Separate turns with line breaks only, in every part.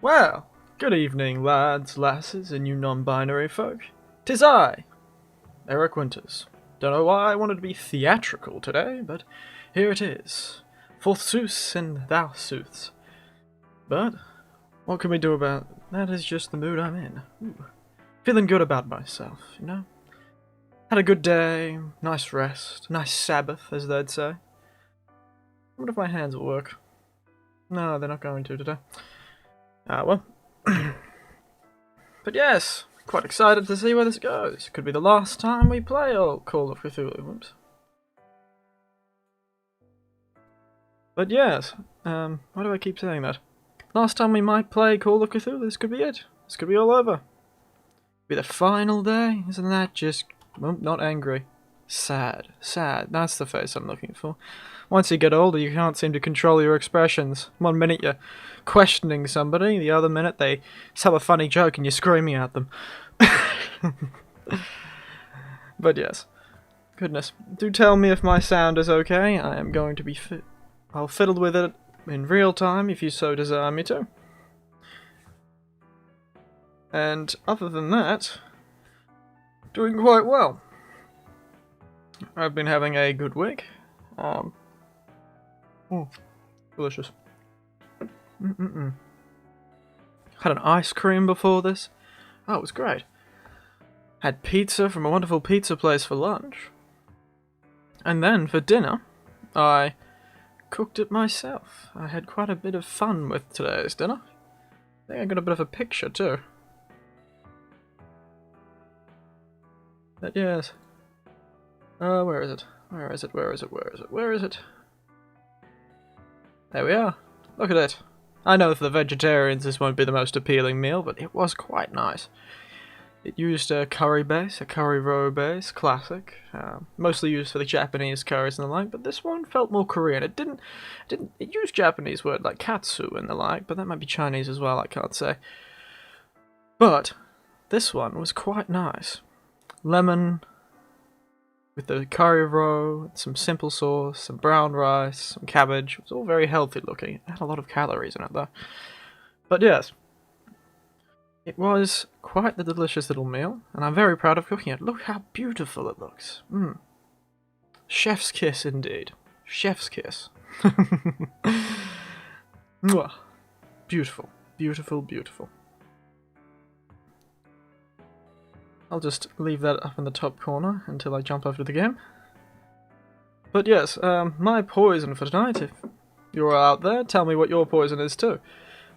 Well, good evening, lads, lasses, and you non-binary folk. 'Tis I, Eric Winters. Don't know why I wanted to be theatrical today, but here it is. Forsooth and thou sooths. But what can we do about it? That is just the mood I'm in. Ooh. Feeling good about myself, you know? Had a good day, nice rest, nice Sabbath, as they'd say. I wonder if my hands will work. No, they're not going to today. Ah, well. But yes, quite excited to see where this goes. Could be the last time we play Call of Cthulhu. Whoops. But yes, why do I keep saying that? Last time we might play Call of Cthulhu, this could be it. This could be all over. Be the final day? Isn't that just... well, not angry. Sad. Sad. That's the face I'm looking for. Once you get older, you can't seem to control your expressions. One minute you're questioning somebody, the other minute they tell a funny joke and you're screaming at them. But yes. Goodness. Do tell me if my sound is okay. I am going to be I'll fiddle with it in real time if you so desire me to. And other than that, doing quite well. I've been having a good week. Delicious. Had an ice cream before this. Oh, it was great. Had pizza from a wonderful pizza place for lunch. And then for dinner, I cooked it myself. I had quite a bit of fun with today's dinner. I think I got a bit of a picture too. But yes. Where is it? Where is it? Where is it? Where is it? Where is it? There we are. Look at it. I know for the vegetarians this won't be the most appealing meal, but it was quite nice. It used a curry base, a curry roe base, classic. Mostly used for the Japanese curries and the like, but this one felt more Korean. It used Japanese word like katsu and the like, but that might be Chinese as well, I can't say. But this one was quite nice. Lemon with the curry roe, some simple sauce, some brown rice, some cabbage. It was all very healthy looking. It had a lot of calories in it though. But yes, it was quite the delicious little meal, and I'm very proud of cooking it. Look how beautiful it looks. Chef's kiss indeed. Chef's kiss. Mwah. Beautiful. Beautiful, beautiful. I'll just leave that up in the top corner until I jump over to the game. But yes, my poison for tonight, if you're out there, tell me what your poison is too.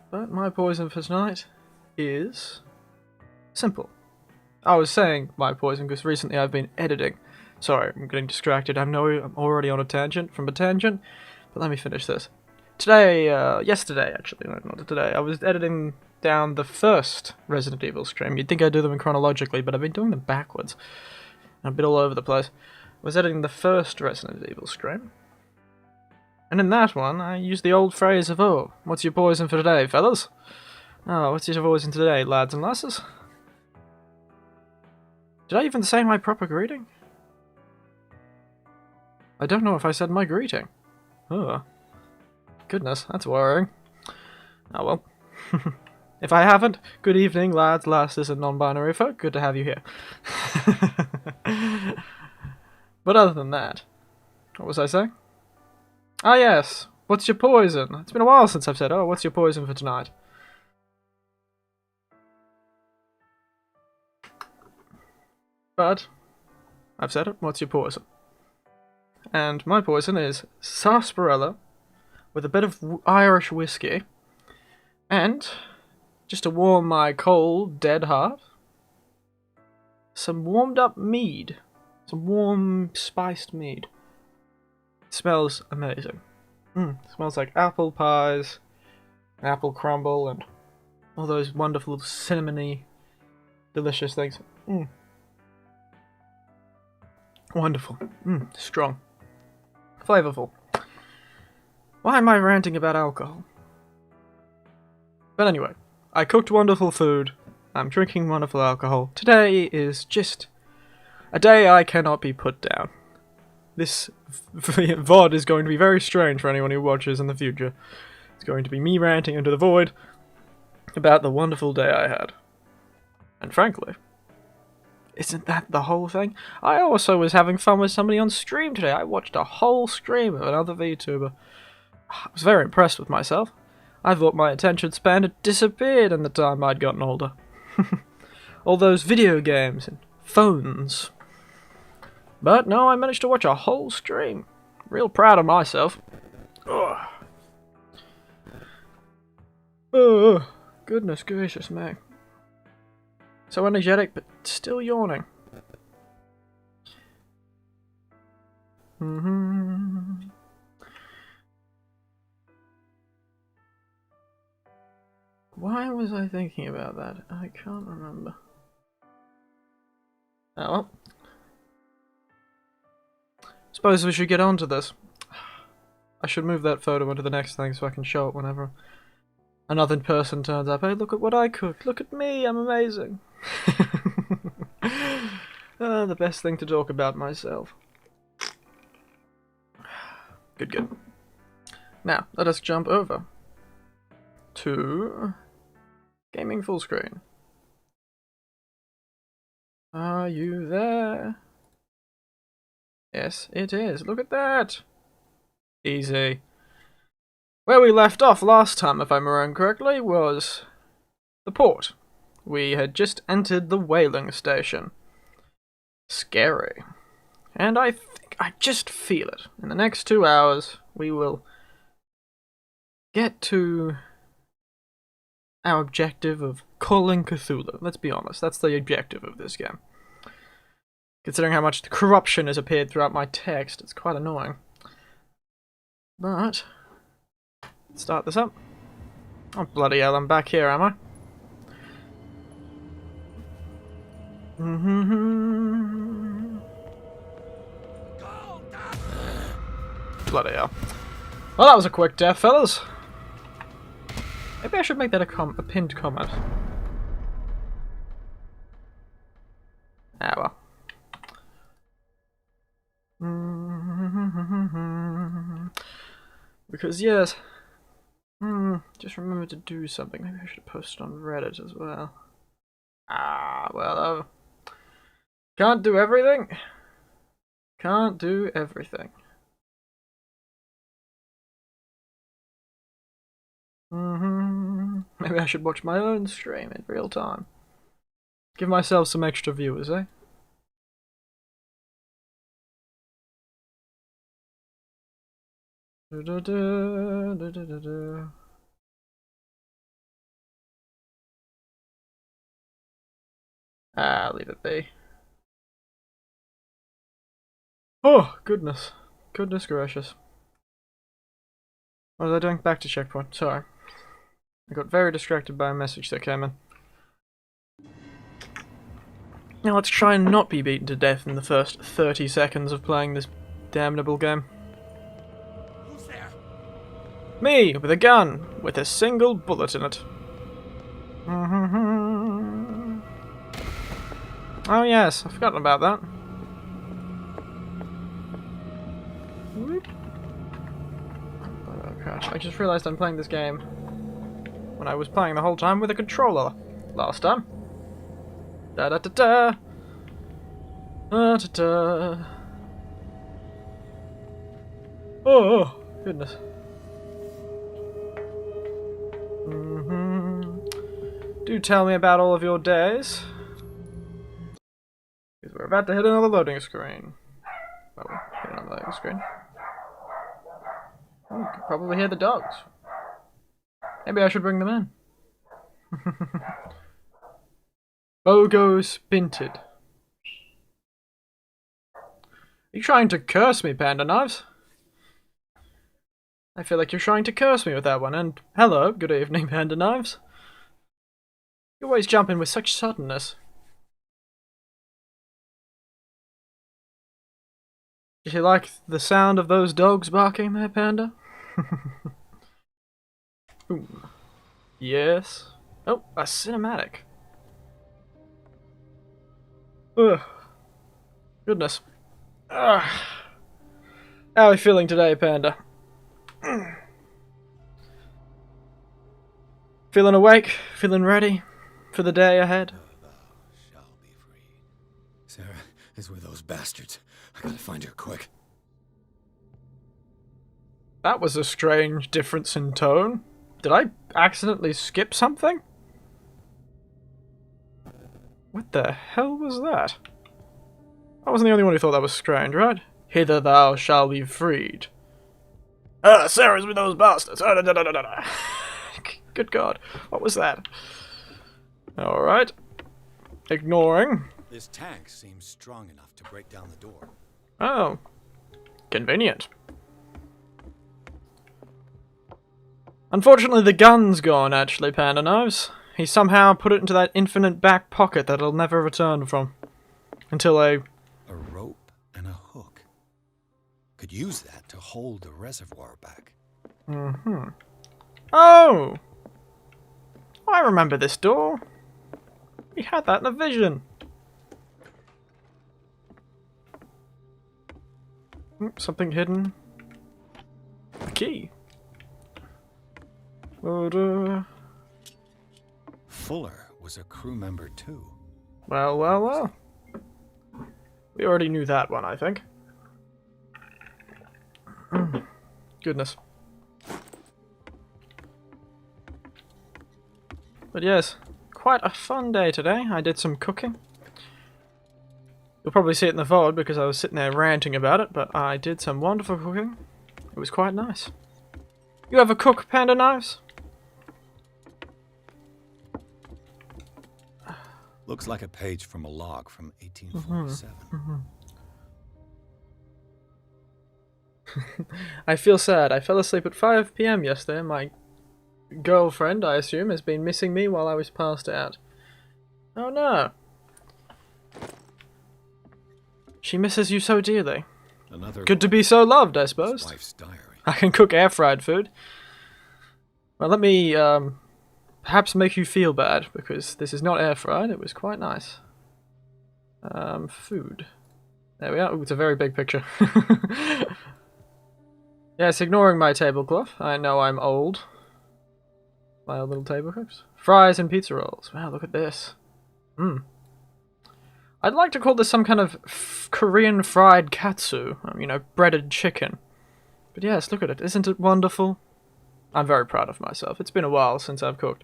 But my poison for tonight is simple. I was saying my poison because recently I've been editing. Sorry, I'm getting distracted. I know I'm already on a tangent from a tangent, but let me finish this. Yesterday actually, no, not today, I was editing down the first Resident Evil stream. You'd think I'd do them chronologically, but I've been doing them backwards. I'm a bit all over the place. I was editing the first Resident Evil stream. And in that one, I used the old phrase of, oh, what's your poison for today, fellas? Oh, what's your poison today, lads and lasses? Did I even say my proper greeting? I don't know if I said my greeting. Oh. Goodness, that's worrying. Oh well. If I haven't, good evening, lads, lasses, and non-binary folk. Good to have you here. But other than that, what was I saying? Ah yes, what's your poison? It's been a while since I've said, oh, what's your poison for tonight? But, I've said it, what's your poison? And my poison is sarsaparilla with a bit of Irish whiskey, and, just to warm my cold, dead heart, some warmed up mead. Some warm, spiced mead. It smells amazing. It smells like apple pies, apple crumble, and all those wonderful cinnamony, delicious things. Wonderful. Strong. Flavorful. Why am I ranting about alcohol? But anyway, I cooked wonderful food. I'm drinking wonderful alcohol. Today is just a day I cannot be put down. This VOD is going to be very strange for anyone who watches in the future. It's going to be me ranting into the void. about the wonderful day I had. And frankly, isn't that the whole thing? I also was having fun with somebody on stream today. I watched a whole stream of another VTuber. I was very impressed with myself. I thought my attention span had disappeared in the time I'd gotten older. All those video games and phones. But no, I managed to watch a whole stream. Real proud of myself. Ugh. Oh, goodness gracious me. So energetic, but still yawning. Why was I thinking about that? I can't remember. Oh well. Suppose we should get on to this. I should move that photo into the next thing so I can show it whenever another person turns up. Hey, look at what I cooked. Look at me, I'm amazing. The best thing to talk about myself. Good. Now, let us jump over to gaming full screen. Are you there? Yes, it is. Look at that. Easy. Where we left off last time, if I remember correctly, was the port. We had just entered the whaling station. Scary. And I just feel it. In the next 2 hours, we will get to our objective of calling Cthulhu. Let's be honest, that's the objective of this game. Considering how much corruption has appeared throughout my text, it's quite annoying. But let's start this up. Oh bloody hell, I'm back here, am I? Bloody hell. Well, that was a quick death, fellas. Maybe I should make that a pinned comment. Ah, well. Because, yes. Just remember to do something. Maybe I should post it on Reddit as well. Ah, well, can't do everything. Can't do everything. Maybe I should watch my own stream in real time. Give myself some extra viewers, eh? Ah, leave it be. Oh, goodness. Goodness gracious. What was I doing? Back to checkpoint. Sorry. I got very distracted by a message that came in. Now let's try and not be beaten to death in the first 30 seconds of playing this damnable game.
Who's there?
Me, with a gun, with a single bullet in it. Oh yes, I've forgotten about that. Oh gosh, I just realised I'm playing this game when I was playing the whole time with a controller last time. Da da da da. Da da da. Oh, goodness. Do tell me about all of your days. Because we're about to hit another loading screen. Well, hit another loading screen. Oh, you could probably hear the dogs. Maybe I should bring them in. Bogo Spinted. Are you trying to curse me, Panda Knives? I feel like you're trying to curse me with that one, and hello, good evening, Panda Knives. You always jump in with such suddenness. Did you like the sound of those dogs barking there, Panda? Boom. Yes. Oh, a cinematic. Ugh. Goodness. Ugh. How are you feeling today, Panda? Feeling awake? Feeling ready for the day ahead?
Thou shall be freed. Sarah is with those bastards. I gotta find her quick.
That was a strange difference in tone. Did I accidentally skip something? What the hell was that? I wasn't the only one who thought that was strange, right? Hither thou shall be freed. Ah, Sarah's with those bastards. Ah, da, da, da, da, da. Good God, what was that? Alright. Ignoring.
This tank seems strong enough to break down the door.
Oh. Convenient. Unfortunately, the gun's gone, actually, Panda Knives. He somehow put it into that infinite back pocket that he'll never return from. Until
A rope and a hook. Could use that to hold the reservoir back.
Mm-hmm. Oh! I remember this door. We had that in a vision. Something hidden. A key.
Fuller was a crew member too.
Well, well, well. We already knew that one, I think. Goodness. But yes, quite a fun day today. I did some cooking. You'll probably see it in the VOD because I was sitting there ranting about it, but I did some wonderful cooking. It was quite nice. You ever cook, Panda Knives?
Looks like a page from a log from 1847.
I feel sad. I fell asleep at 5 PM yesterday. My girlfriend, I assume, has been missing me while I was passed out. Oh no. She misses you so dearly.
Another
Good to be so loved, I suppose.
wife's diary.
I can cook air-fried food. Well, let me, perhaps make you feel bad, because this is not air-fried. It was quite nice. Food. There we are. Ooh, it's a very big picture. Yes, ignoring my tablecloth. I know I'm old. My old little tablecloths. Fries and pizza rolls. Wow, look at this. I'd like to call this some kind of Korean fried katsu. You know, breaded chicken. But yes, look at it. Isn't it wonderful? I'm very proud of myself. It's been a while since I've cooked.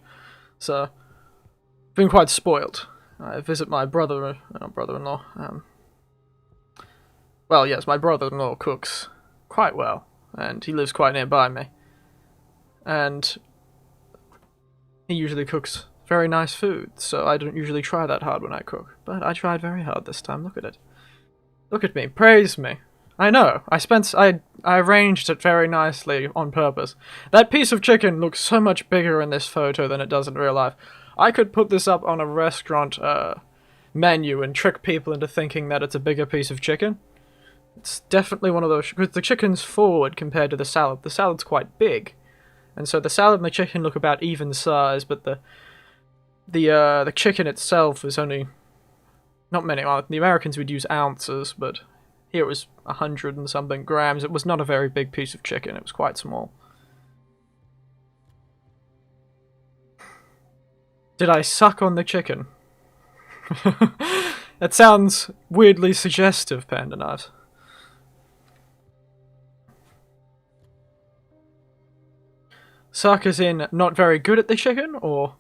So, I've been quite spoiled. I visit my brother-in-law. Well, yes, my brother-in-law cooks quite well. And he lives quite nearby me. And he usually cooks very nice food, so I don't usually try that hard when I cook. But I tried very hard this time. Look at it. Look at me. Praise me. I know. I arranged it very nicely on purpose. That piece of chicken looks so much bigger in this photo than it does in real life. I could put this up on a restaurant menu and trick people into thinking that it's a bigger piece of chicken. It's definitely one of those, because the chicken's forward compared to the salad. The salad's quite big. And so the salad and the chicken look about even size, but the chicken itself is only not many. Well, the Americans would use ounces, but here it was 100 and something grams. It was not a very big piece of chicken. It was quite small. Did I suck on the chicken? That sounds weirdly suggestive, Panda Knives. Suck as in not very good at the chicken, or...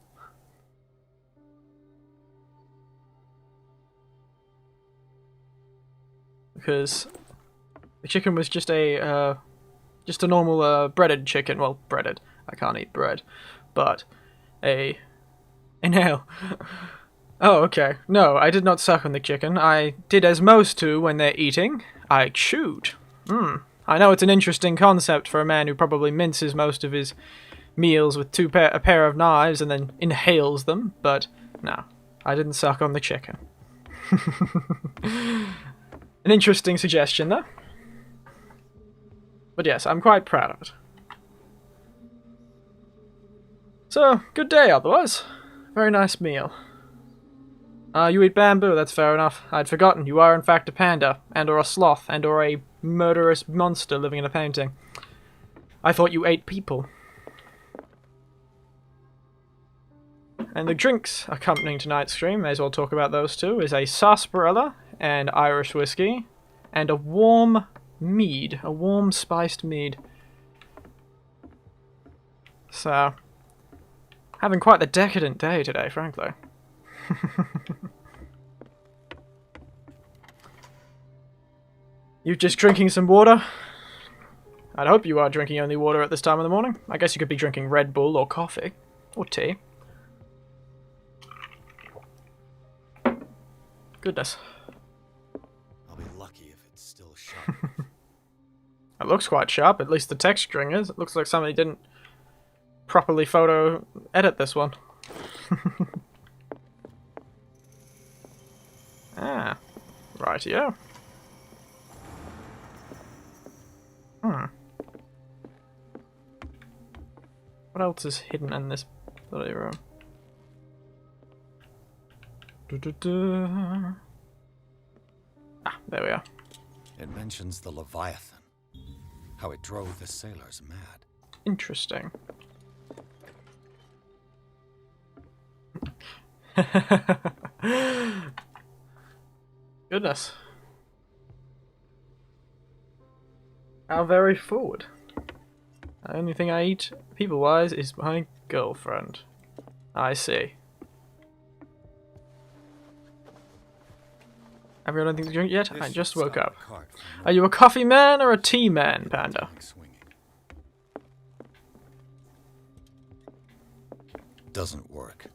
Because the chicken was just a normal breaded chicken. Well, breaded. I can't eat bread, but a nail. Oh, okay. No, I did not suck on the chicken. I did as most do when they're eating. I chewed. I know it's an interesting concept for a man who probably minces most of his meals with a pair of knives and then inhales them, but no, I didn't suck on the chicken. An interesting suggestion, though. But yes, I'm quite proud of it. So, good day otherwise. Very nice meal. You eat bamboo, that's fair enough. I'd forgotten, you are in fact a panda, and or a sloth, and or a murderous monster living in a painting. I thought you ate people. And the drinks accompanying tonight's stream, may as well talk about those two, is a sarsaparilla and Irish whiskey, and a warm mead, a warm spiced mead. So, having quite the decadent day today, frankly. You just drinking some water? I'd hope you are drinking only water at this time of the morning. I guess you could be drinking Red Bull or coffee. Or tea. Goodness.
I'll be lucky if it's still sharp.
It looks quite sharp, at least the texturing is. It looks like somebody didn't properly photo edit this one. Ah, rightio. What else is hidden in this bloody room? Ah, there we are.
It mentions the Leviathan, how it drove the sailors mad.
Interesting. Goodness. How very forward. The only thing I eat, people-wise, is my girlfriend. I see. Have you got anything to drink yet? I just woke up. Are you a coffee man or a tea man, Panda?
Doesn't work.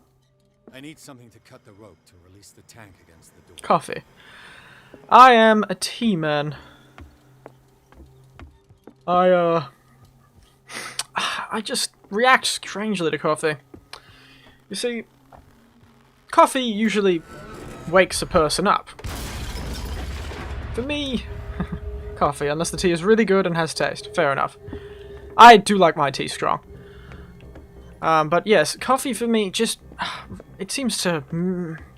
I need something to cut the rope to release the tank against the door.
Coffee. I am a tea man. I just react strangely to coffee. You see, coffee usually wakes a person up. For me, coffee, unless the tea is really good and has taste. Fair enough. I do like my tea strong. But yes, coffee for me just... It seems to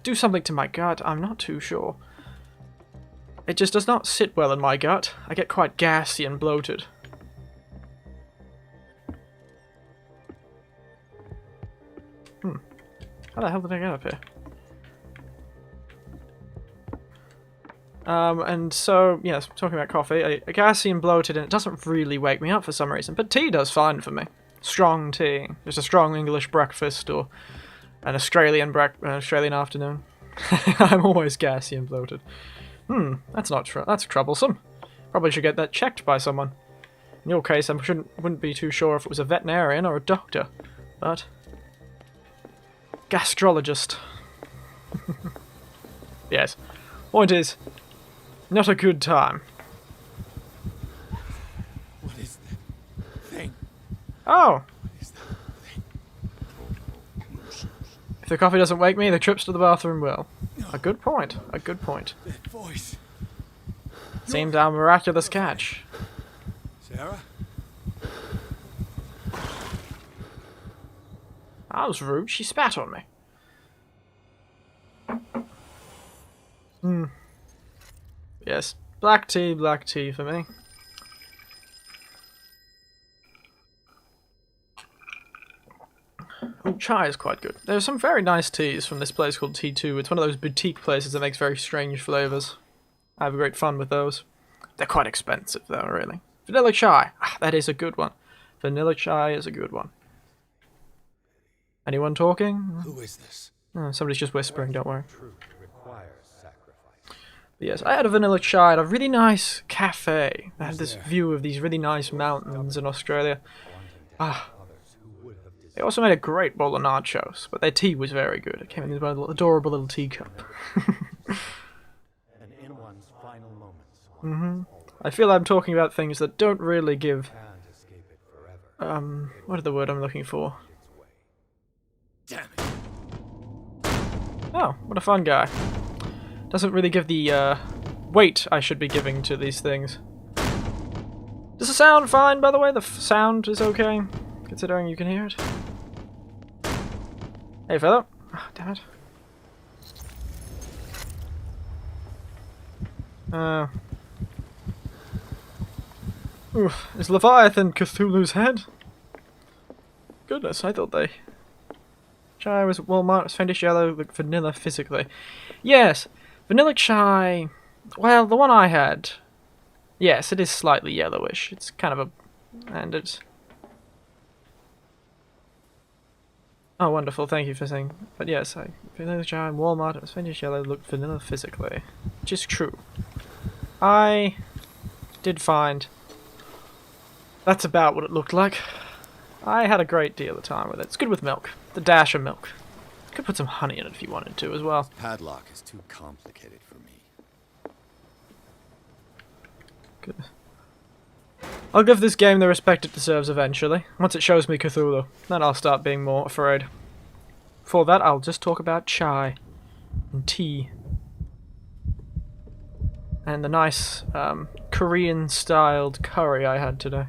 do something to my gut. I'm not too sure. It just does not sit well in my gut. I get quite gassy and bloated. How the hell did I get up here? And so, yes, talking about coffee, a gassy and bloated, and it doesn't really wake me up for some reason, but tea does fine for me. Strong tea. Just a strong English breakfast or an Australian afternoon. I'm always gassy and bloated. That's not that's troublesome. Probably should get that checked by someone. In your case, I wouldn't be too sure if it was a veterinarian or a doctor, but... gastrologist. Yes. Point is, not a good time.
What is that thing?
Oh!
What is that thing?
If the coffee doesn't wake me, the trips to the bathroom will. A good point. A good point.
That voice.
Seems our miraculous catch.
Sarah?
That was rude. She spat on me. Yes. Black tea for me. Oh, chai is quite good. There's some very nice teas from this place called T2. It's one of those boutique places that makes very strange flavours. I have great fun with those. They're quite expensive though, really. Vanilla chai. Ah, that is a good one. Vanilla chai is a good one. Anyone talking?
Who is this?
Oh, somebody's just whispering, don't worry. But yes, I had a vanilla chai at a really nice cafe. I had this view of these really nice mountains in Australia. They also made a great bowl of nachos, but their tea was very good. It came in this adorable little teacup. I feel I'm talking about things that don't really give... what is the word I'm looking for?
Damn it.
Oh, what a fun guy. Doesn't really give the weight I should be giving to these things. Does the sound fine, by the way? The sound is okay, considering you can hear it. Hey, fella. Oh, damn it. Oof. Is Leviathan Cthulhu's head? Goodness, I thought they Chai was Walmart, was faintish yellow, looked vanilla physically. Yes, vanilla chai. Well, the one I had. Yes, it is slightly yellowish. It's kind of a. And it's. Oh, wonderful, thank you for saying. But yes, vanilla chai in Walmart, it was faintish yellow, looked vanilla physically. Which is true. I did find. That's about what it looked like. I had a great deal of time with it. It's good with milk. The dash of milk. Could put some honey in it if you wanted to as well.
Padlock is too complicated for me.
Good. I'll give this game the respect it deserves eventually. Once it shows me Cthulhu, then I'll start being more afraid. For that, I'll just talk about chai and tea. And the nice Korean-styled curry I had today.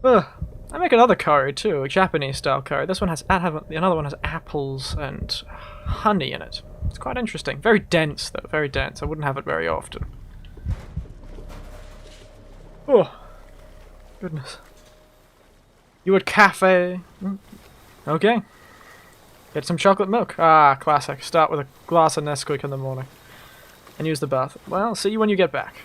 Ugh. I make another curry too, a Japanese-style curry. This one has another one has apples and honey in it. It's quite interesting. Very dense though, very dense. I wouldn't have it very often. Oh, goodness. You at cafe? Okay. Get some chocolate milk. Ah, classic. Start with a glass of Nesquik in the morning. And use the bath. Well, see you when you get back.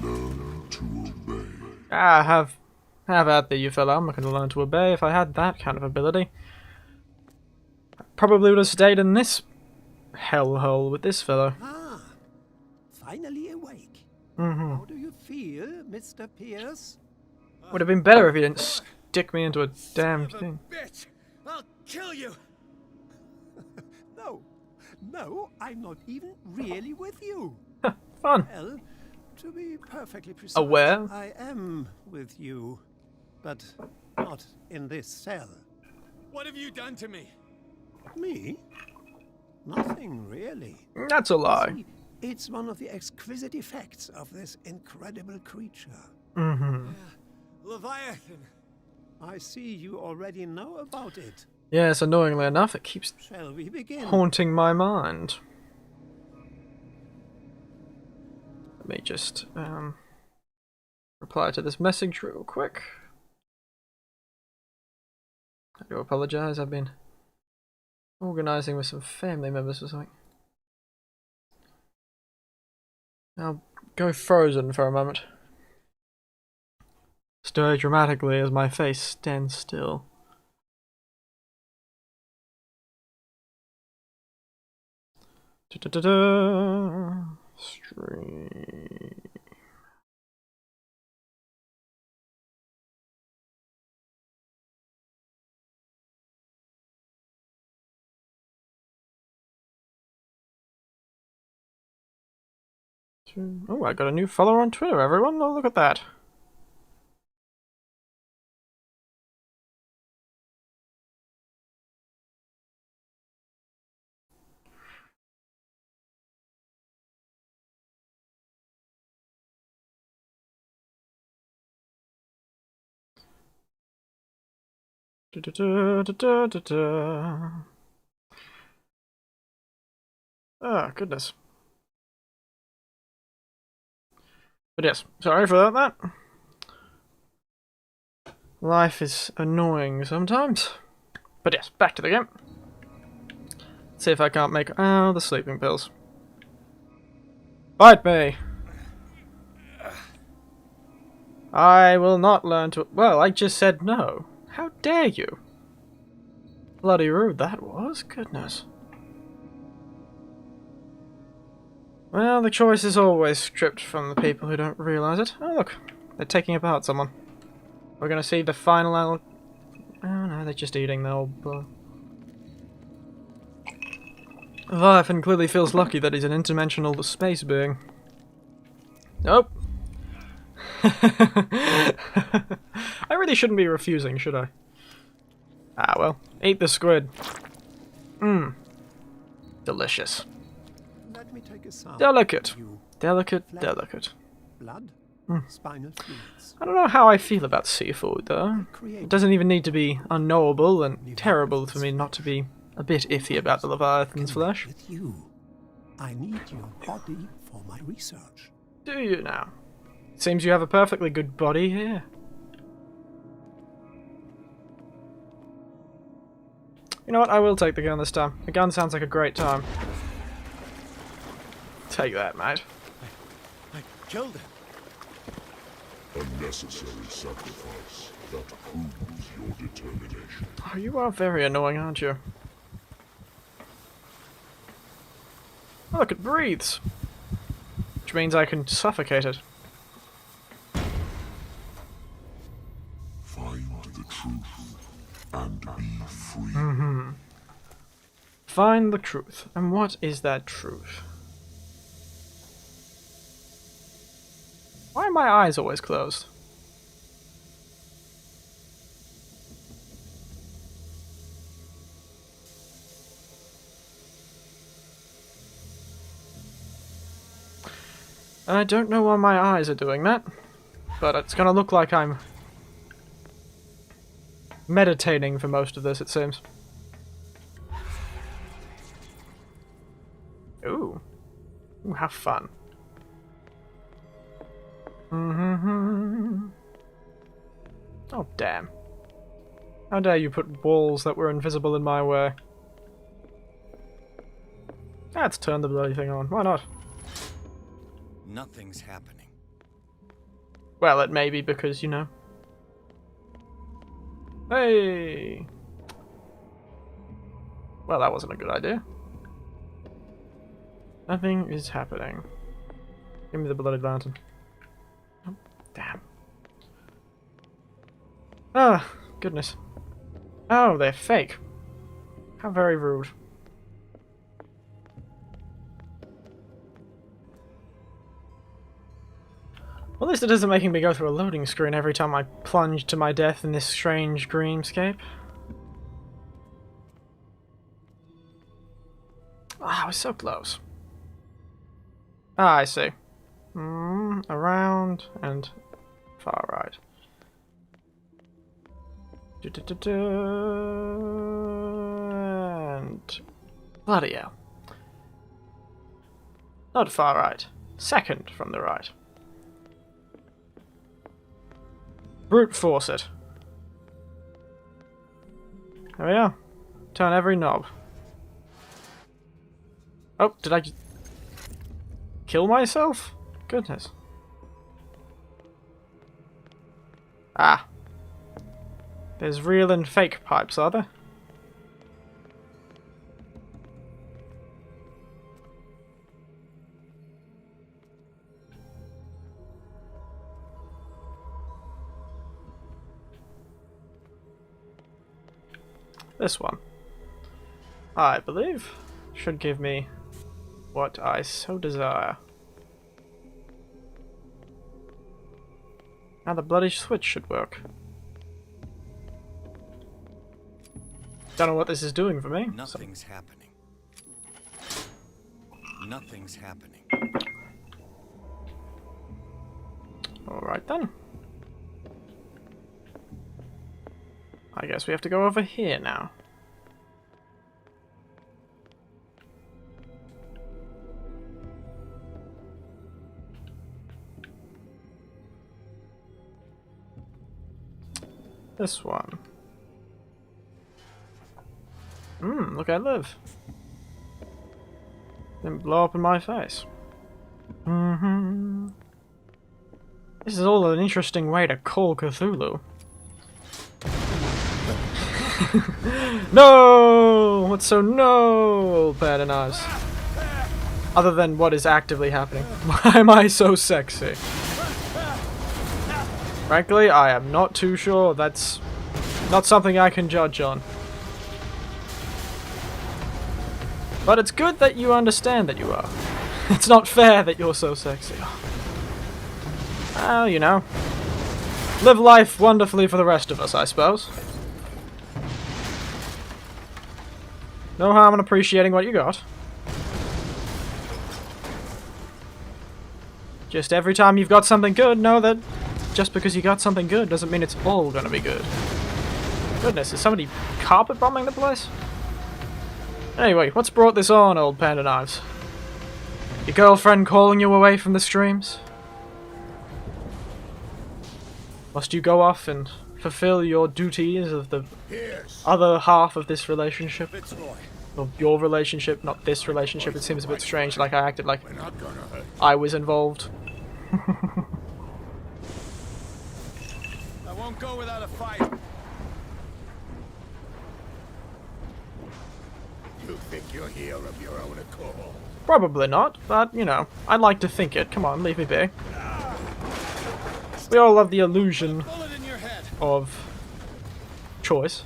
Learn to obey.
Ah, have at thee, you fellow. I'm not going to learn to obey. If I had that kind of ability, I probably would have stayed in this hellhole with this fellow.
Ah, finally awake.
Mm-hmm.
How do you feel, Mr. Pierce?
Would have been better if you didn't stick me into a damn thing.
Bitch! I'll kill you!
No, I'm not even really with you.
Fun.
Well, to be perfectly precise,
Aware?
I am with you, but not in this cell.
What have you done to me?
Me? Nothing really.
That's a lie.
See, it's one of the exquisite effects of this incredible creature.
Mm-hmm.
Leviathan!
I see you already know about it.
Yes, annoyingly enough, it keeps
Shall we begin?
haunting my mind. Let me just reply to this message real quick. I do apologize, I've been organizing with some family members or something. I'll go frozen for a moment. Stir dramatically as my face stands still. Stream. Oh, I got a new follower on Twitter, everyone. Oh, look at that. Ah, goodness. But yes, sorry for that. Life is annoying sometimes. But yes, back to the game. Let's see if I can't make... Oh, the sleeping pills. Bite me! I will not learn to... Well, I just said no. How dare you? Bloody rude that was. Goodness. Well, the choice is always stripped from the people who don't realise it. Oh, look. They're taking apart someone. We're going to see the final... Oh, no, they're just eating the old... Leviathan clearly feels lucky that he's an interdimensional space being. Nope. I really shouldn't be refusing, should I? Ah, well. Eat the squid. Mmm. Delicious.
Let me take a sample.
Delicate.
You
Delicate,
Flesh.
delicate.
blood, spinal fluids.
I don't know how I feel about seafood, though. It doesn't even need to be unknowable and terrible for me not to be a bit iffy about the Leviathan's flesh.
With you, I need your body for my research.
Do you now? Seems you have a perfectly good body here. You know what? I will take the gun this time. The gun sounds like a great time. Take that, mate.
I killed him.
A necessary sacrifice that proves your determination.
Oh, you are very annoying, aren't you? Oh, look, it breathes. Which means I can suffocate it.
Find the truth and be free.
Find the truth. And what is that truth? Why are my eyes always closed? I don't know why my eyes are doing that, but it's gonna look like I'm meditating for most of this, it seems. Ooh. Ooh, have fun. Oh, damn. How dare you put walls that were invisible in my way? Let's turn the bloody thing on. Why not?
Nothing's happening.
Well, it may be because, you know. Hey! Well, that wasn't a good idea. Nothing is happening. Give me the bloody lantern. Oh, damn. Ah, goodness. Oh, they're fake. How very rude. Well, at least it isn't making me go through a loading screen every time I plunge to my death in this strange dreamscape. Ah, I was so close. Ah, I see. Around and far right. And bloody hell. Not far right. Second from the right. Brute force it. There we are. Turn every knob. Oh, did I just kill myself? Goodness. Ah. There's real and fake pipes, are there? This one, I believe, should give me what I so desire. Now the bloody switch should work. Don't know what this is doing for me.
Nothing's happening. Nothing's happening.
Alright then. I guess we have to go over here now. This one. Look, I live. Didn't blow up in my face. This is all an interesting way to call Cthulhu. No! What's so no, Bad and Knives? Other than what is actively happening. Why am I so sexy? Frankly, I am not too sure. That's not something I can judge on. But it's good that you understand that you are. It's not fair that you're so sexy. Well, you know. Live life wonderfully for the rest of us, I suppose. No harm in appreciating what you got. Just every time you've got something good, know that just because you got something good doesn't mean it's all gonna be good. Goodness, is somebody carpet bombing the place? Anyway, what's brought this on, old Panda Knives? Your girlfriend calling you away from the streams? Must you go off and fulfill your duties of the
Yes.
other half of this relationship?
Fitzroy,
Of your relationship, not this relationship. It seems a bit strange, like I acted like
we're not gonna hurt.
I was involved.
I won't go without a fight.
You think you're here of your own accord?
Probably not, but, you know, I'd like to think it. Come on, leave me be. We all love the illusion
Bullet in your head.
of choice.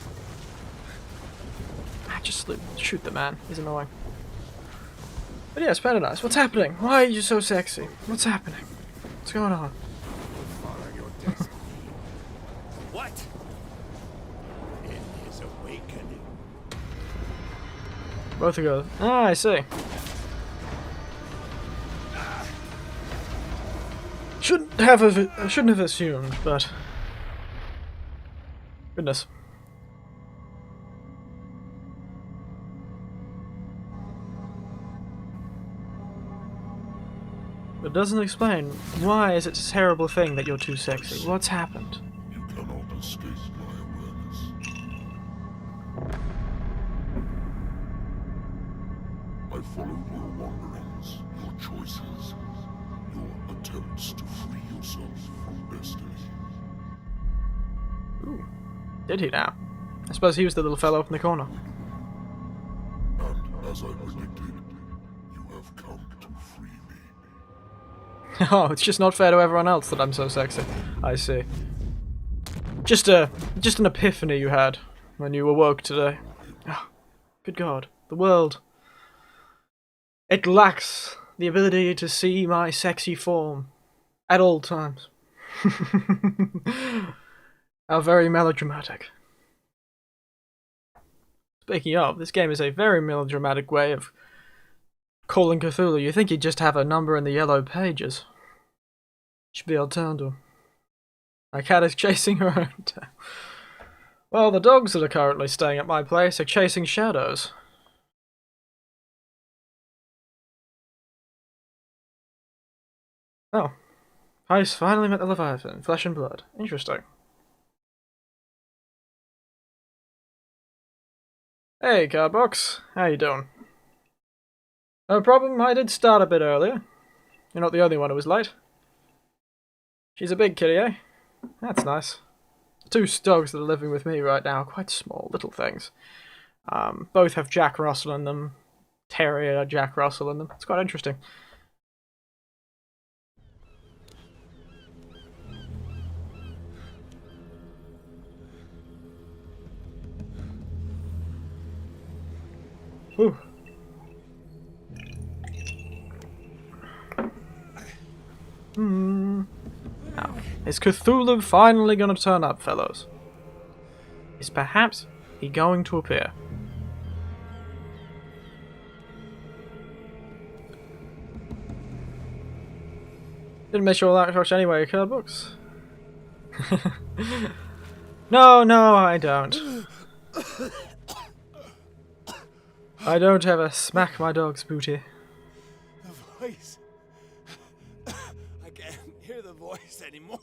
Just shoot the man. He's annoying. But yes, Paradise, what's happening? Why are you so sexy? What's happening? What's going on?
Follow your destiny.
What?
It is awakening.
Both of you. Ah, I see. Shouldn't have assumed, but goodness. It doesn't explain why is it a terrible thing that you're too sexy. What's happened?
You cannot escape my awareness. I followed your wanderings, your choices, your attempts to free yourself from destiny.
Ooh. Did he now? I suppose he was the little fellow up in the corner.
And as I predicted, you have come to free me.
Oh, it's just not fair to everyone else that I'm so sexy. I see. Just an epiphany you had when you awoke today. Oh, good God, the world. It lacks the ability to see my sexy form at all times. How very melodramatic. Speaking of, this game is a very melodramatic way of calling Cthulhu. You think he'd just have a number in the yellow pages. Should be alternative. My cat is chasing her own tail. Well, the dogs that are currently staying at my place are chasing shadows. Oh. I finally met the Leviathan, flesh and blood. Interesting. Hey, Cardbox. How you doing? No problem, I did start a bit earlier. You're not the only one who was late. She's a big kitty, eh? That's nice. The two dogs that are living with me right now are quite small, little things. Both have Jack Russell in them. Terrier Jack Russell in them. It's quite interesting. Whew. Now, is Cthulhu finally gonna turn up, fellows? Is perhaps he going to appear? Didn't miss your that much anyway, card books. No, I don't. I don't ever smack my dog's booty.
The voice. I can't hear the voice anymore.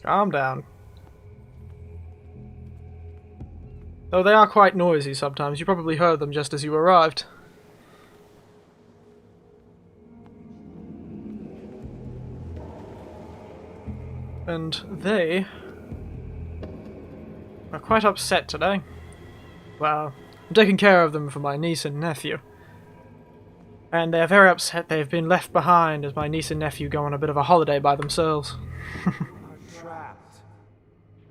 Calm down. Though they are quite noisy sometimes. You probably heard them just as you arrived. And they are quite upset today. Well, I'm taking care of them for my niece and nephew. And they're very upset they've been left behind as my niece and nephew go on a bit of a holiday by themselves.
Trapped.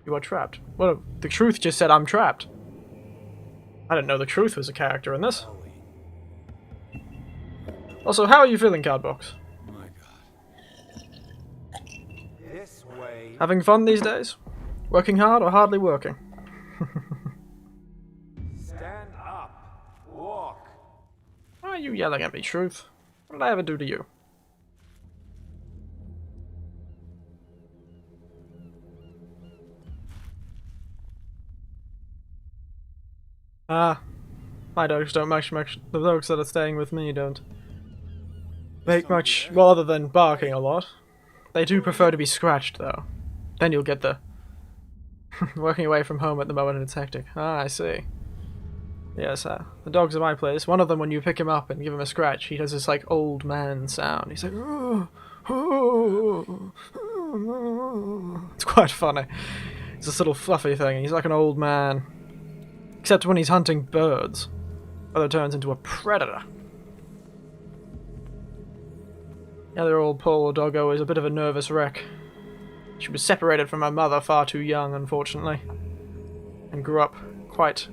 You are trapped. Well, the truth just said I'm trapped. I didn't know the truth was a character in this. Also, how are you feeling, Cardbox?
My God.
This way.
Having fun these days? Working hard or hardly working?
Stand up. Walk.
Why are you yelling at me, Truth? What did I ever do to you? My dogs don't much, the dogs that are staying with me don't make much, well, other than barking a lot. They do prefer to be scratched, though. Then you'll get the working away from home at the moment and it's hectic. Ah, I see. Yes, the dogs at my place, one of them, when you pick him up and give him a scratch, he does this, like, old man sound. He's like, oh, oh, oh. It's quite funny. It's this little fluffy thing, and he's like an old man. Except when he's hunting birds. Other turns into a predator. The other old poor doggo is a bit of a nervous wreck. She was separated from her mother far too young, unfortunately. And grew up quite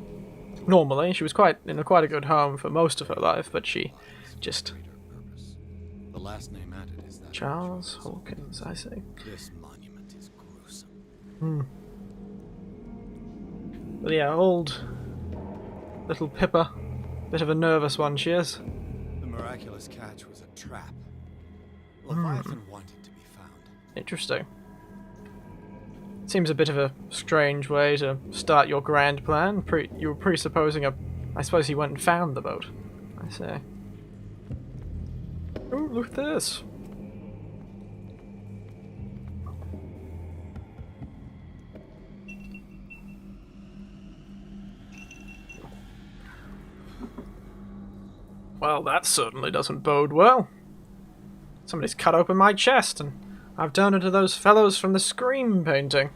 normally. She was in quite a good home for most of her life, but she just...
The last name added is that
Charles Hawkins, I see.
This monument is gruesome.
But yeah, old little Pippa. Bit of a nervous one, she is.
The miraculous catch was a trap. Leviathan wanted to be found.
Interesting. Seems a bit of a strange way to start your grand plan. You were presupposing I suppose he went and found the boat. I see. Oh, look at this. Well, that certainly doesn't bode well. Somebody's cut open my chest, and I've turned into those fellows from the Scream painting.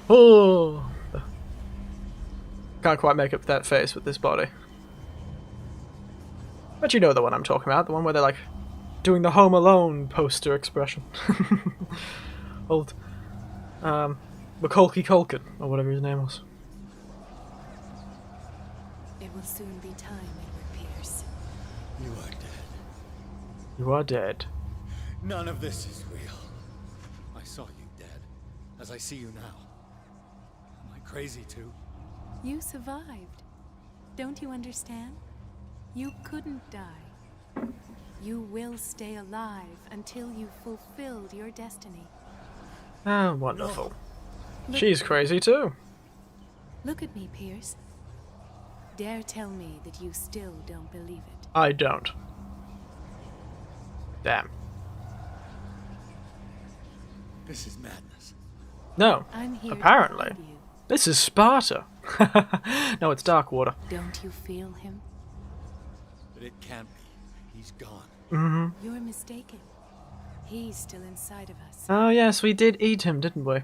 Oh, can't quite make up that face with this body. But you know the one I'm talking about, the one where they're like doing the Home Alone poster expression. Old Macaulay Culkin, or whatever his name was.
It will soon be time, Edward Pierce.
You are dead.
You are dead.
None of this is real. I saw you dead, as I see you now. Am I crazy too?
You survived. Don't you understand? You couldn't die. You will stay alive until you've fulfilled your destiny.
Ah, wonderful.
Look
She's
at
crazy too.
Look at me, Pierce. Dare tell me that you still don't believe it.
I don't. Damn.
This is madness.
No.
I'm here
Apparently.
to guide you.
This is Sparta. No, it's Darkwater.
Don't you feel him?
But it can't be. He's gone.
Mm-hmm.
You're mistaken. He's still inside of us.
Oh yes, we did eat him, didn't we?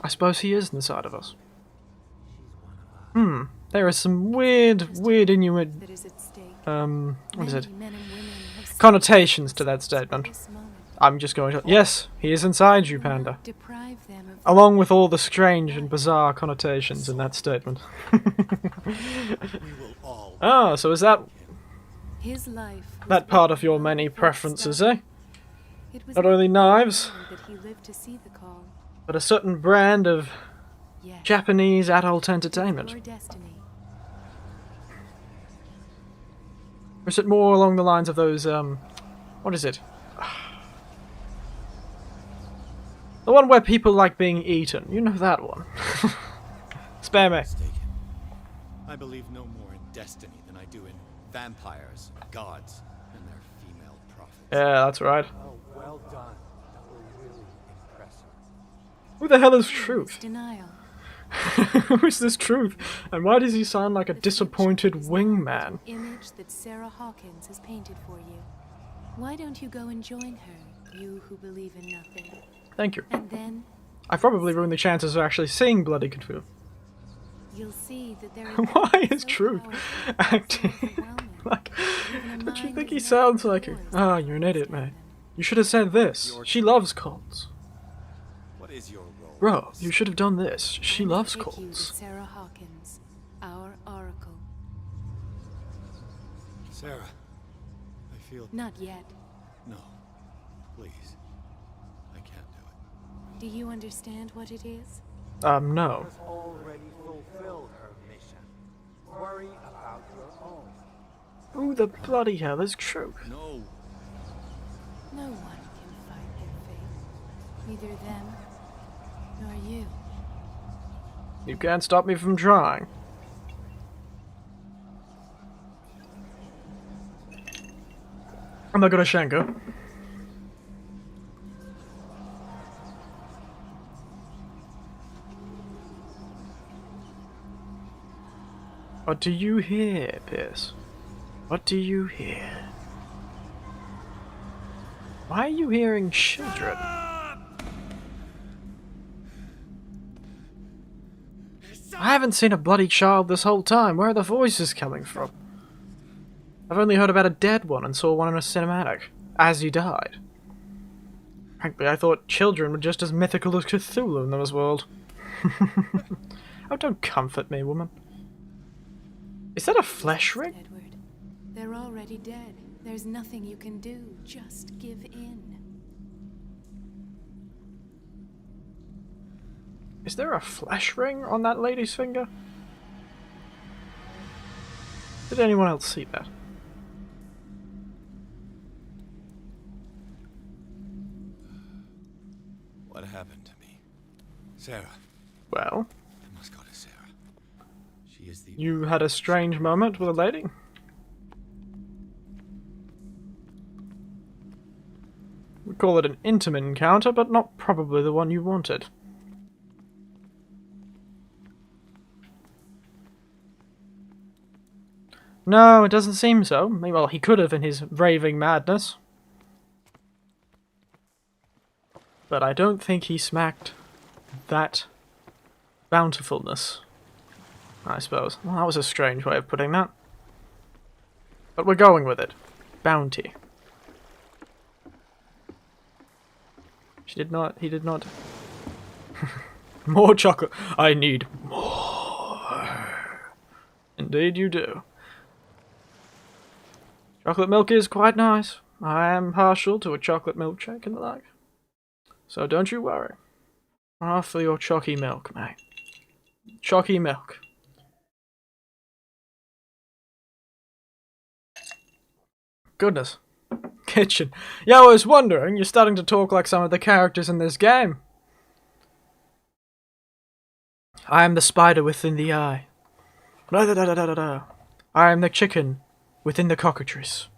I suppose he is inside of us. There are some weird Inuit,
That is at stake.
what is it?
Many men and women have
Connotations to that statement.
this moment.
I'm just going to... Yes, he is inside you, Panda.
Deprive them of
Along with all the strange and bizarre connotations in that statement.
We will all.
Ah, so is that
his life. was
that part of
written
your many
before it
preferences,
started.
eh?
It was
Not only knives,
that he lived to see the call.
but a certain brand of
Yes.
Japanese adult entertainment.
Your destiny.
Or is it more along the lines of those, what is it? The one where people like being eaten. You know that one. Spare me.
Mistaken. I believe no more in destiny than I do in vampires, gods, and their female prophets.
Yeah, that's right.
Oh, well done. That will really impress her.
Who the hell is
It's
Truth?
denial.
Who is this Truth? And why does he sound like a disappointed wingman?
Image that Sarah Hawkins has painted for you. Why don't you go and join her, you who believe in nothing?
Thank you.
And then
I've probably ruined the chances of actually seeing Bloody Cthulhu.
you'll see that there are
Why
things
is
so
Truth
powerful,
acting
so overwhelming.
like...
Even a
Don't you
mind
think
is
he
not
sounds like...
yours
Ah,
to
you're an idiot, mate.
understand them.
You should have said this. She loves cults.
What is your role?
Bro, you should have done this. She
I'm
loves
to take you to
cults.
Sarah Hawkins, our oracle.
Sarah, I feel...
Not yet.
No. Please. I can't do it.
Do you understand what it is?
No.
Has already fulfilled her mission. Worry about your own.
Who the bloody hell is Truth?
No.
No one can fight their fate. Neither them, nor you.
You can't stop me from trying. I'm not gonna Shango. What do you hear, Pierce? What do you hear? Why are you hearing children? I haven't seen a bloody child this whole time. Where are the voices coming from? I've only heard about a dead one and saw one in a cinematic, as he died. Frankly, I thought children were just as mythical as Cthulhu in this world. Oh, don't comfort me, woman. Is that a flesh ring?
Edward, they're already dead. There's nothing you can do. Just give in.
Is there a flesh ring on that lady's finger? Did anyone else see that?
What happened to me? Sarah.
Well,
I must go to Sarah. She is the...
you had a strange moment with a lady? We call it an intimate encounter, but not probably the one you wanted. No, it doesn't seem so. Well, he could have in his raving madness. But I don't think he smacked that bountifulness, I suppose. Well, that was a strange way of putting that. But we're going with it. Bounty. He did not. More chocolate. I need more. Indeed you do. Chocolate milk is quite nice. I am partial to a chocolate milkshake and the like. So don't you worry. I'll offer your chalky milk, mate. Chalky milk. Goodness. Kitchen. Yeah, I was wondering, you're starting to talk like some of the characters in this game. I am the spider within the eye. I am the chicken within the cockatrice.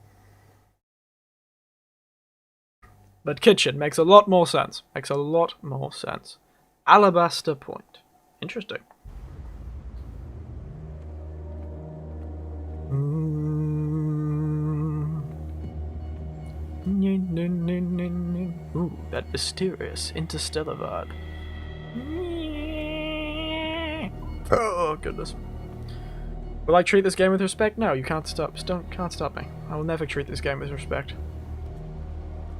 But kitchen makes a lot more sense. Makes a lot more sense. Alabaster Point. Interesting. Ooh, that mysterious interstellar vibe. Oh, goodness. Will I treat this game with respect? No, you can't stop. Can't stop me. I will never treat this game with respect.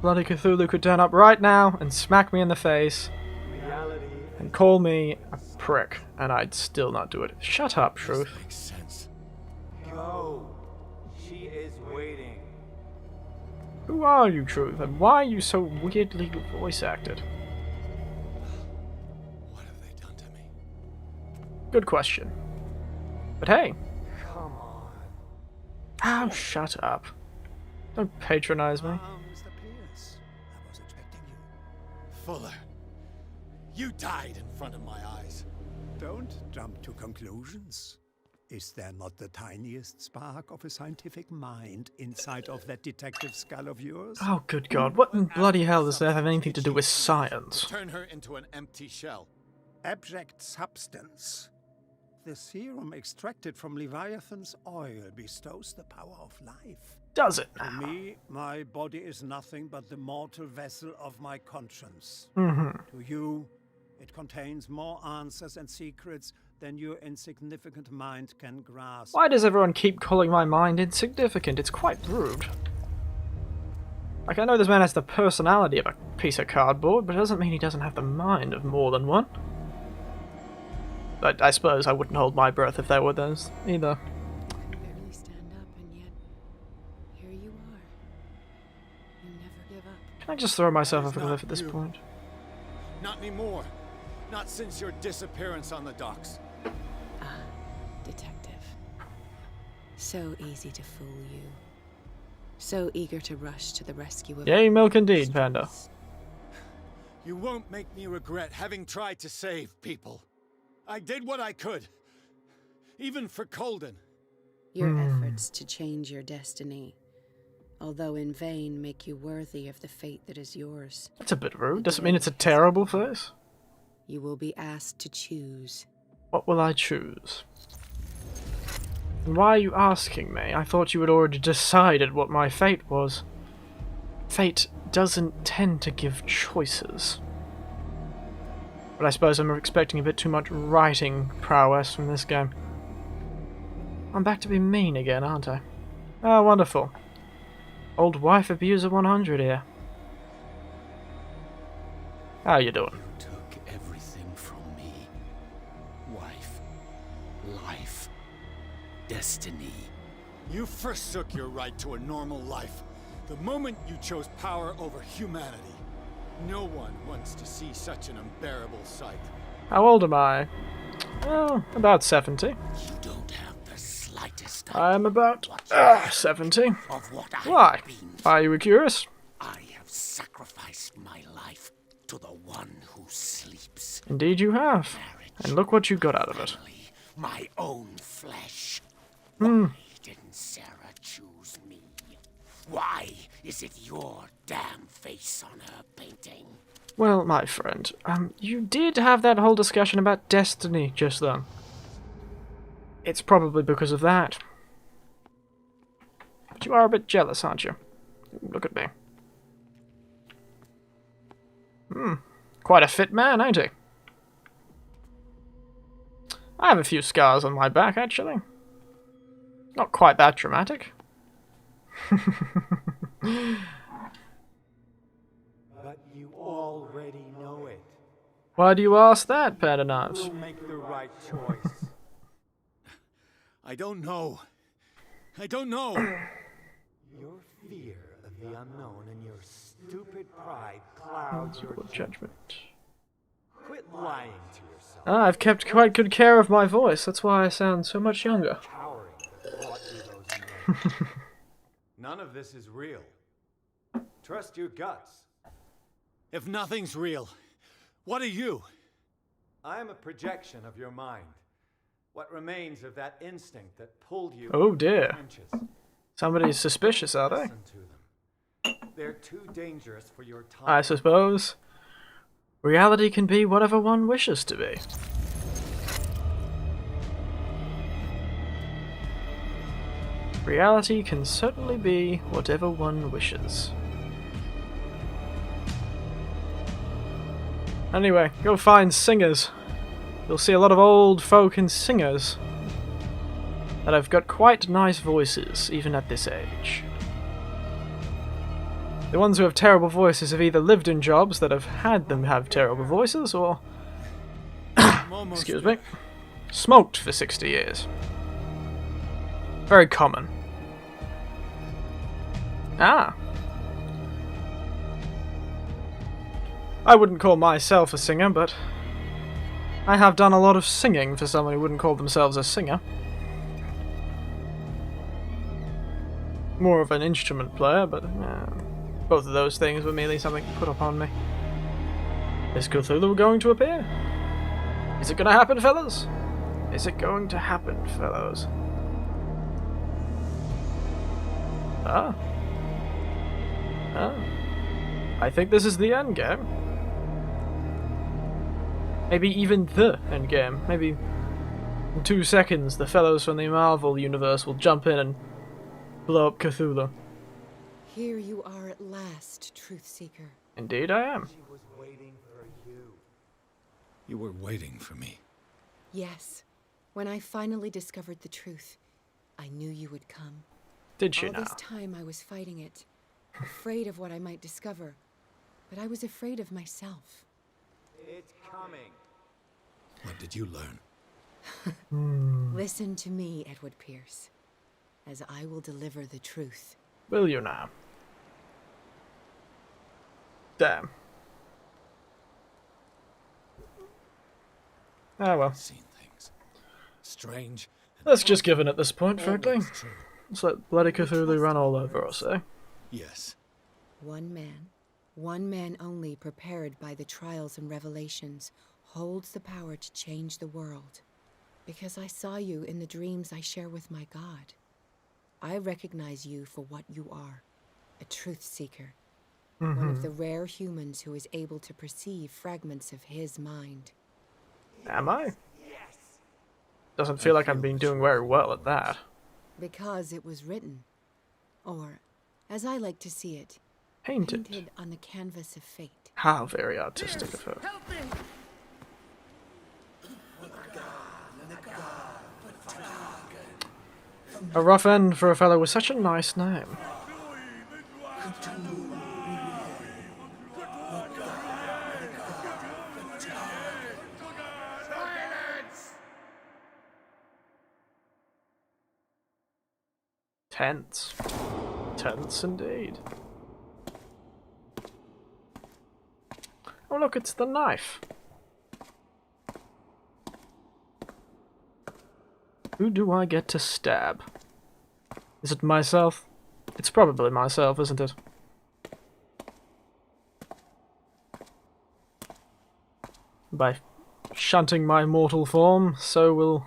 Bloody Cthulhu could turn up right now and smack me in the face and call me a prick, and I'd still not do it. Shut up, Truth.
Makes sense.
Go. She is waiting.
Who are you, Truth, and why are you so weirdly voice acted?
What have they done to me?
Good question. But hey.
Come on.
Oh, shut up. Don't patronize me.
Mr. Pierce, I was expecting you.
Fuller. You died in front of my eyes.
Don't jump to conclusions. Is there not the tiniest spark of a scientific mind inside of that detective skull of yours?
Oh, good God. What in bloody hell does that have anything to do with science?
Turn her into an empty shell.
Abject substance. The serum extracted from Leviathan's oil bestows the power of life.
Does it
To
now?
me, my body is nothing but the mortal vessel of my conscience.
Mm-hmm.
To you, it contains more answers and secrets than your insignificant mind can grasp.
Why does everyone keep calling my mind insignificant? It's quite rude. Like, I know this man has the personality of a piece of cardboard, but it doesn't mean he doesn't have the mind of more than one. I suppose I wouldn't hold my breath if there were those, either.
Could barely stand up, and yet here you are. You never give up.
Can I just throw myself off a
It's
cliff
not
at this
you.
point?
Not anymore. Not since your disappearance on the docks.
Detective. So easy to fool you. So eager to rush to the rescue of...
Yay, milk indeed, Panda.
You won't make me regret having tried to save people. I did what I could. Even for Colden.
Your efforts to change your destiny, although in vain, make you worthy of the fate that is yours.
That's a bit rude. Doesn't mean it's a terrible face.
You will be asked to choose.
What will I choose? And why are you asking me? I thought you had already decided what my fate was. Fate doesn't tend to give choices. But I suppose I'm expecting a bit too much writing prowess from this game. I'm back to be mean again, aren't I? Oh, wonderful. Old wife abuser 100 here. How you doing?
You took everything from me. Wife, life, destiny. You forsook your right to a normal life the moment you chose power over humanity. No one wants to see such an unbearable sight.
How old am I? Oh, about 70.
You don't have the slightest
I'm about 70.
of what I've
Why?
been.
Are you curious?
I have sacrificed my life to the one who sleeps.
Indeed you have.
Marriage,
And look what you got out of it.
family, my own flesh.
Hmm.
Why didn't Sarah choose me? Why is it your damn face on her painting?
Well, my friend, you did have that whole discussion about destiny just then. It's probably because of that. But you are a bit jealous, aren't you? Look at me. Quite a fit man, ain't he? I have a few scars on my back, actually. Not quite that dramatic.
But you already know it.
Why do you ask that, Panda Knives?
You'll make the right choice.
I don't know. I don't know.
Your fear of the unknown and your stupid pride clouds your
Judgment.
Quit lying to yourself.
Ah, I've kept quite good care of my voice. That's why I sound so much younger.
Cowering that brought you those names. None of this is real. Trust your guts.
If nothing's real, what are you?
I am a projection of your mind. What remains of that instinct that pulled you
Oh
into the
dear.
trenches.
Somebody's suspicious, are they?
Listen to them. They're too dangerous for your time.
I suppose. Reality can be whatever one wishes to be. Reality can certainly be whatever one wishes. Anyway, go find singers. You'll see a lot of old folk and singers that have got quite nice voices, even at this age. The ones who have terrible voices have either lived in jobs that have had them have terrible voices, or, excuse me, smoked for 60 years. Very common. Ah. I wouldn't call myself a singer, but I have done a lot of singing for someone who wouldn't call themselves a singer. More of an instrument player, but both of those things were merely something put upon me. Is Cthulhu going to appear? Is it going to happen, fellas? Is it going to happen, fellows? Ah. Ah. I think this is the end game. Maybe even the end game. Maybe in 2 seconds the fellows from the Marvel universe will jump in and blow up Cthulhu.
Here you are at last, Truth Seeker.
Indeed I am.
She was waiting for you.
You were waiting for me.
Yes. When I finally discovered the truth, I knew you would come.
Did she
All
now?
this time I was fighting it, afraid of what I might discover, but I was afraid of myself.
It's coming.
What did you learn?
Listen to me, Edward Pierce, as I will deliver the truth.
Will you now? Damn. Ah well.
I've seen things. Strange.
Let's just give in at this point, frankly.
Almost true.
Let's let bloody Cthulhu run all over us, eh?
Yes.
One man only prepared by the trials and revelations, holds the power to change the world. Because I saw you in the dreams I share with my God. I recognize you for what you are, a truth seeker. One of the rare humans who is able to perceive fragments of his mind.
Am I? Doesn't feel like I'm being doing very well at that.
Because it was written. Or, as I like to see it,
Painted.
painted on the canvas of fate.
How very artistic of her. A rough end for a fellow with such a nice name. Tense. Tense indeed. Oh look, it's the knife. Who do I get to stab? Is it myself? It's probably myself, isn't it? By shunting my mortal form, so will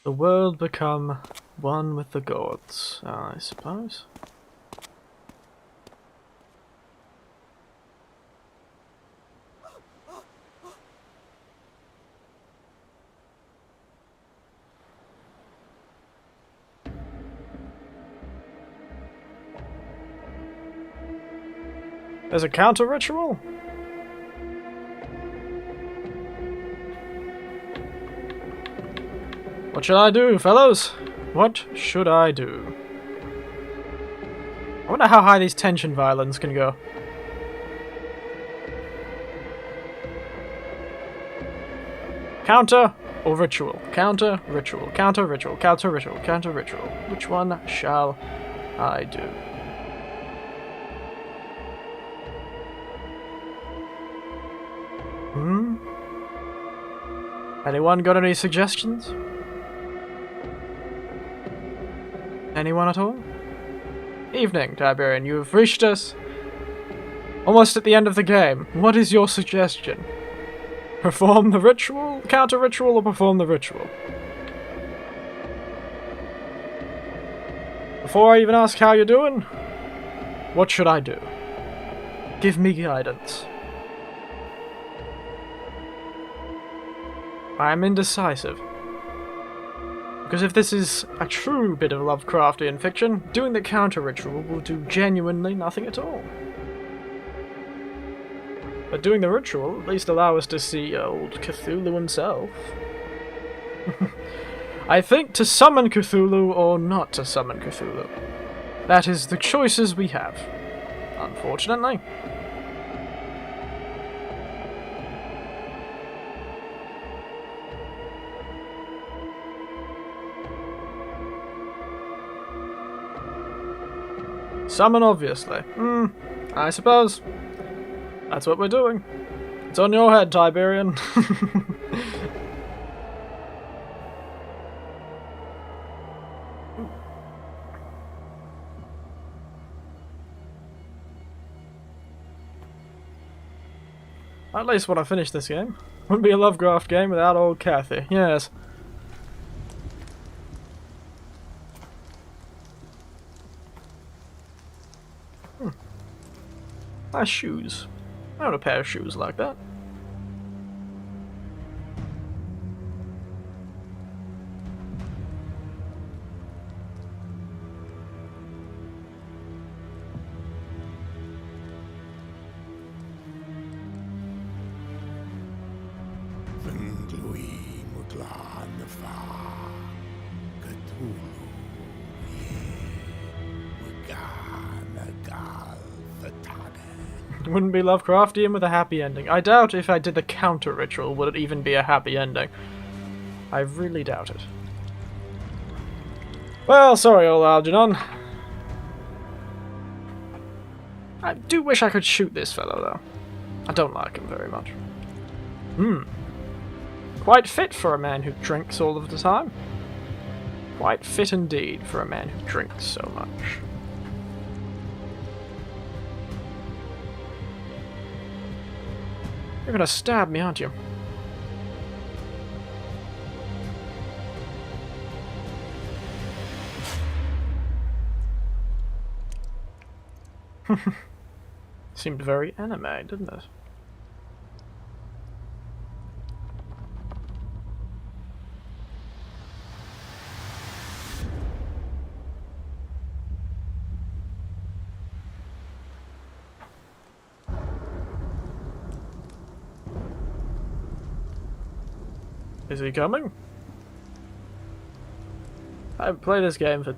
the world become one with the gods, I suppose. There's a counter ritual? What should I do, fellows? What should I do? I wonder how high these tension violins can go. Counter or ritual? Counter, ritual, counter, ritual, counter, ritual, counter, ritual. Which one shall I do? Anyone got any suggestions? Anyone at all? Evening, Tiberian. You've reached us almost at the end of the game. What is your suggestion? Perform the ritual, counter ritual, or perform the ritual? Before I even ask how you're doing, what should I do? Give me guidance. I am indecisive. Because if this is a true bit of Lovecraftian fiction, doing the counter ritual will do genuinely nothing at all. But doing the ritual at least allow us to see old Cthulhu himself. I think to summon Cthulhu or not to summon Cthulhu. That is the choices we have. Unfortunately. Summon, obviously. I suppose. That's what we're doing. It's on your head, Tiberian. At least when I finish this game. Wouldn't be a Lovecraft game without old Cathy. Yes. Nice shoes. I want a pair of shoes like that. It wouldn't be Lovecraftian with a happy ending. I doubt if I did the counter ritual would it even be a happy ending. I really doubt it. Well, sorry, old Algernon. I do wish I could shoot this fellow, though. I don't like him very much. Quite fit for a man who drinks all of the time. Quite fit indeed for a man who drinks so much. You're gonna stab me, aren't you? Seemed very anime, didn't it? Is he coming? I've played this game for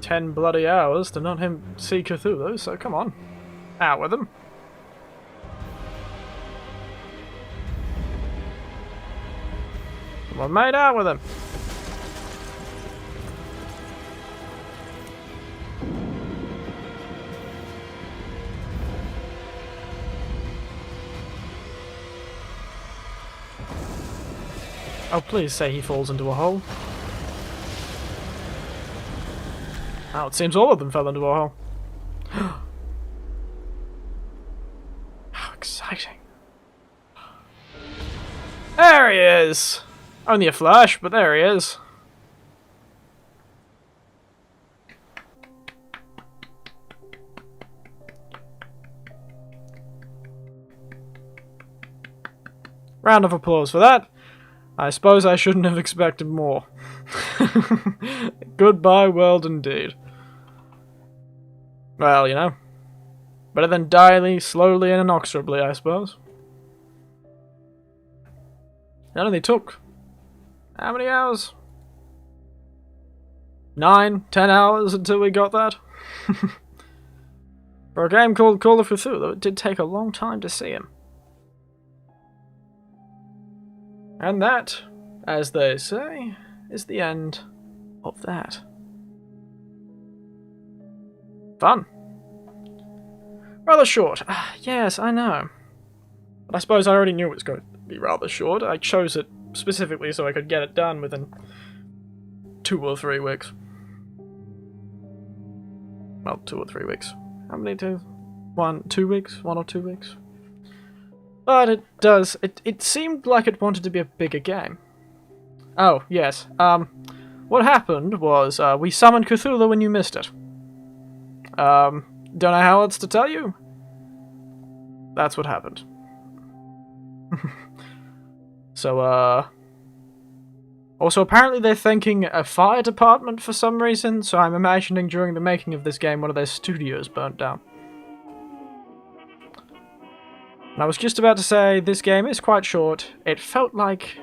10 bloody hours to not him see Cthulhu, so come on. Out with him. Come on, mate, out with him. Oh, please say he falls into a hole. Oh, it seems all of them fell into a hole. How exciting. There he is! Only a flash, but there he is. Round of applause for that. I suppose I shouldn't have expected more. Goodbye, world, indeed. Well, you know. Better than dying slowly and inexorably, I suppose. It only took... how many hours? 9, 10 hours until we got that. For a game called Call of Cthulhu, it did take a long time to see him. And that, as they say, is the end of that. Fun. Rather short. Yes, I know. But I suppose I already knew it was going to be rather short. I chose it specifically so I could get it done within 2 or 3 weeks. Well, 2 or 3 weeks. How many days? 2 weeks? 1 or 2 weeks? But it does. It seemed like it wanted to be a bigger game. Oh, yes. What happened was, we summoned Cthulhu when you missed it. Don't know how else to tell you. That's what happened. So, also, apparently they're thanking a fire department for some reason, so I'm imagining during the making of this game one of their studios burnt down. And I was just about to say, this game is quite short. It felt like...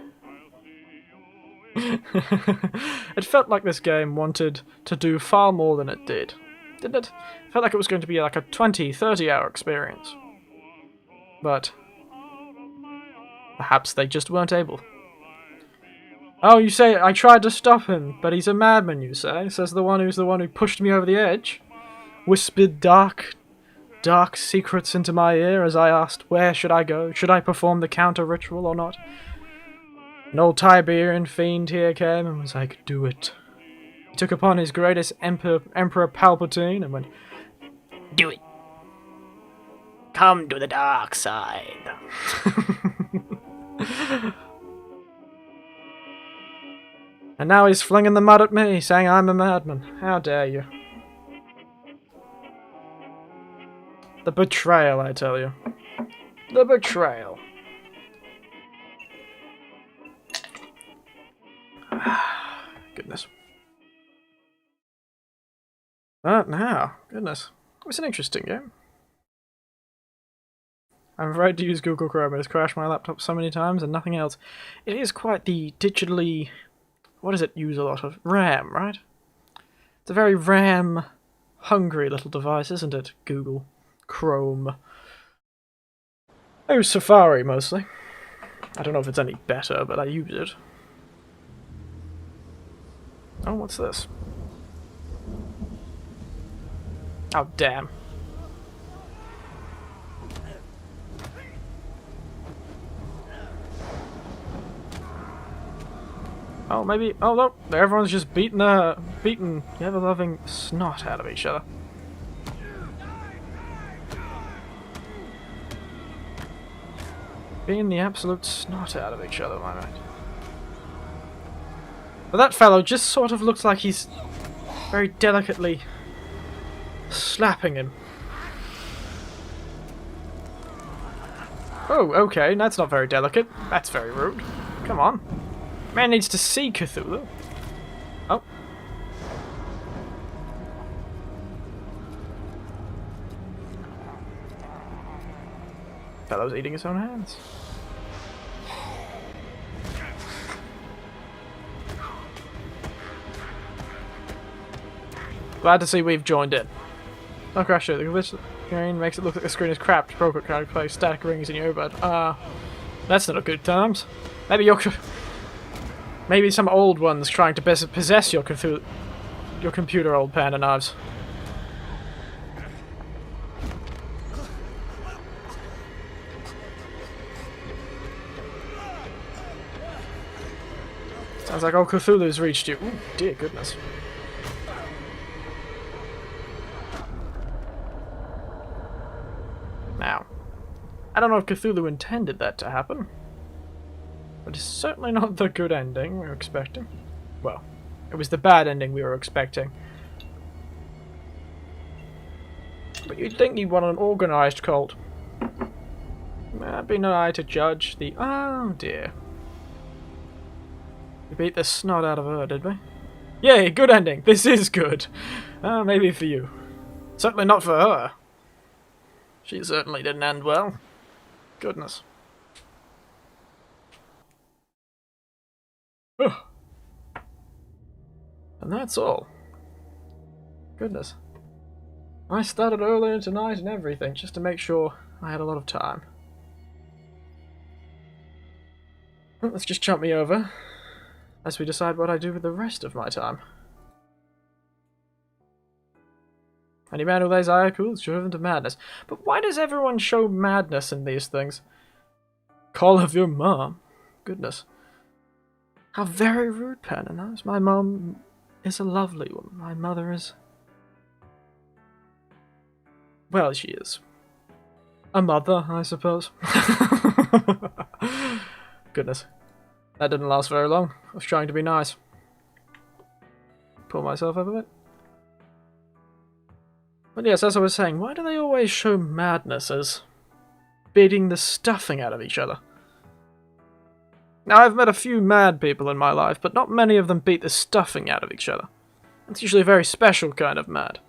it felt like this game wanted to do far more than it did. Didn't it? It felt like it was going to be like a 20, 30 hour experience. But... perhaps they just weren't able. Oh, you say, I tried to stop him, but he's a madman, you say? Says the one who pushed me over the edge. Whispered dark secrets into my ear as I asked, where should I go? Should I perform the counter-ritual or not? An old Tiberian fiend here came and was like, do it. He took upon his greatest Emperor Palpatine and went, do it. Come to the dark side. And now he's flinging the mud at me, saying I'm a madman. How dare you? The betrayal, I tell you. The betrayal. Goodness. But now, goodness. It was an interesting game. I'm afraid to use Google Chrome. It has crashed my laptop so many times and nothing else. It is quite the digitally... what does it use a lot of? RAM, right? It's a very RAM-hungry little device, isn't it? Google Chrome. I use Safari, mostly. I don't know if it's any better, but I use it. Oh, what's this? Oh, damn. Oh, maybe... oh, look! Everyone's just beating the ever-loving snot out of each other. Beating the absolute snot out of each other, am I right? But that fellow just sort of looks like he's very delicately slapping him. Oh, okay, that's not very delicate. That's very rude. Come on. Man needs to see Cthulhu. Oh. Fellow's eating his own hands. Glad to see we've joined in. Oh, crash the glitch screen makes it look like the screen is crapped. Appropriate crowd play static rings in your earbud. That's not a good times. Maybe some old one's trying to possess your computer, old panda knives. Sounds like old Cthulhu's reached you. Ooh, dear goodness. Now, I don't know if Cthulhu intended that to happen, but it's certainly not the good ending we were expecting. Well, it was the bad ending we were expecting. But you'd think you'd want an organized cult. That'd be no eye to judge the... Oh dear. We beat the snot out of her, did we? Yay, good ending. This is good. Maybe for you. Certainly not for her. She certainly didn't end well. Goodness. And that's all. Goodness. I started earlier tonight and everything, just to make sure I had a lot of time. Well, let's just jump me over as we decide what I do with the rest of my time. Any man who lays Ayaku is driven to madness. But why does everyone show madness in these things? Call of your mom. Goodness. How very rude, Panda. My mom is a lovely woman. My mother is... Well, she is. A mother, I suppose. Goodness. That didn't last very long. I was trying to be nice. Pull myself up a bit. But yes, as I was saying, why do they always show madness as beating the stuffing out of each other? Now, I've met a few mad people in my life, but not many of them beat the stuffing out of each other. It's usually a very special kind of mad.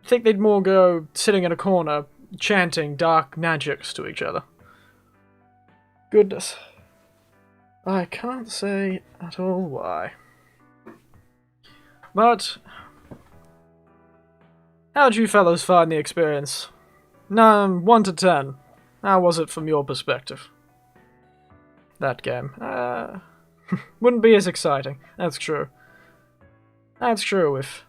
I think they'd more go sitting in a corner, chanting dark magics to each other. Goodness. I can't say at all why. But how'd you fellows find the experience? 1 to 10. How was it from your perspective? That game. Wouldn't be as exciting. That's true. That's true if...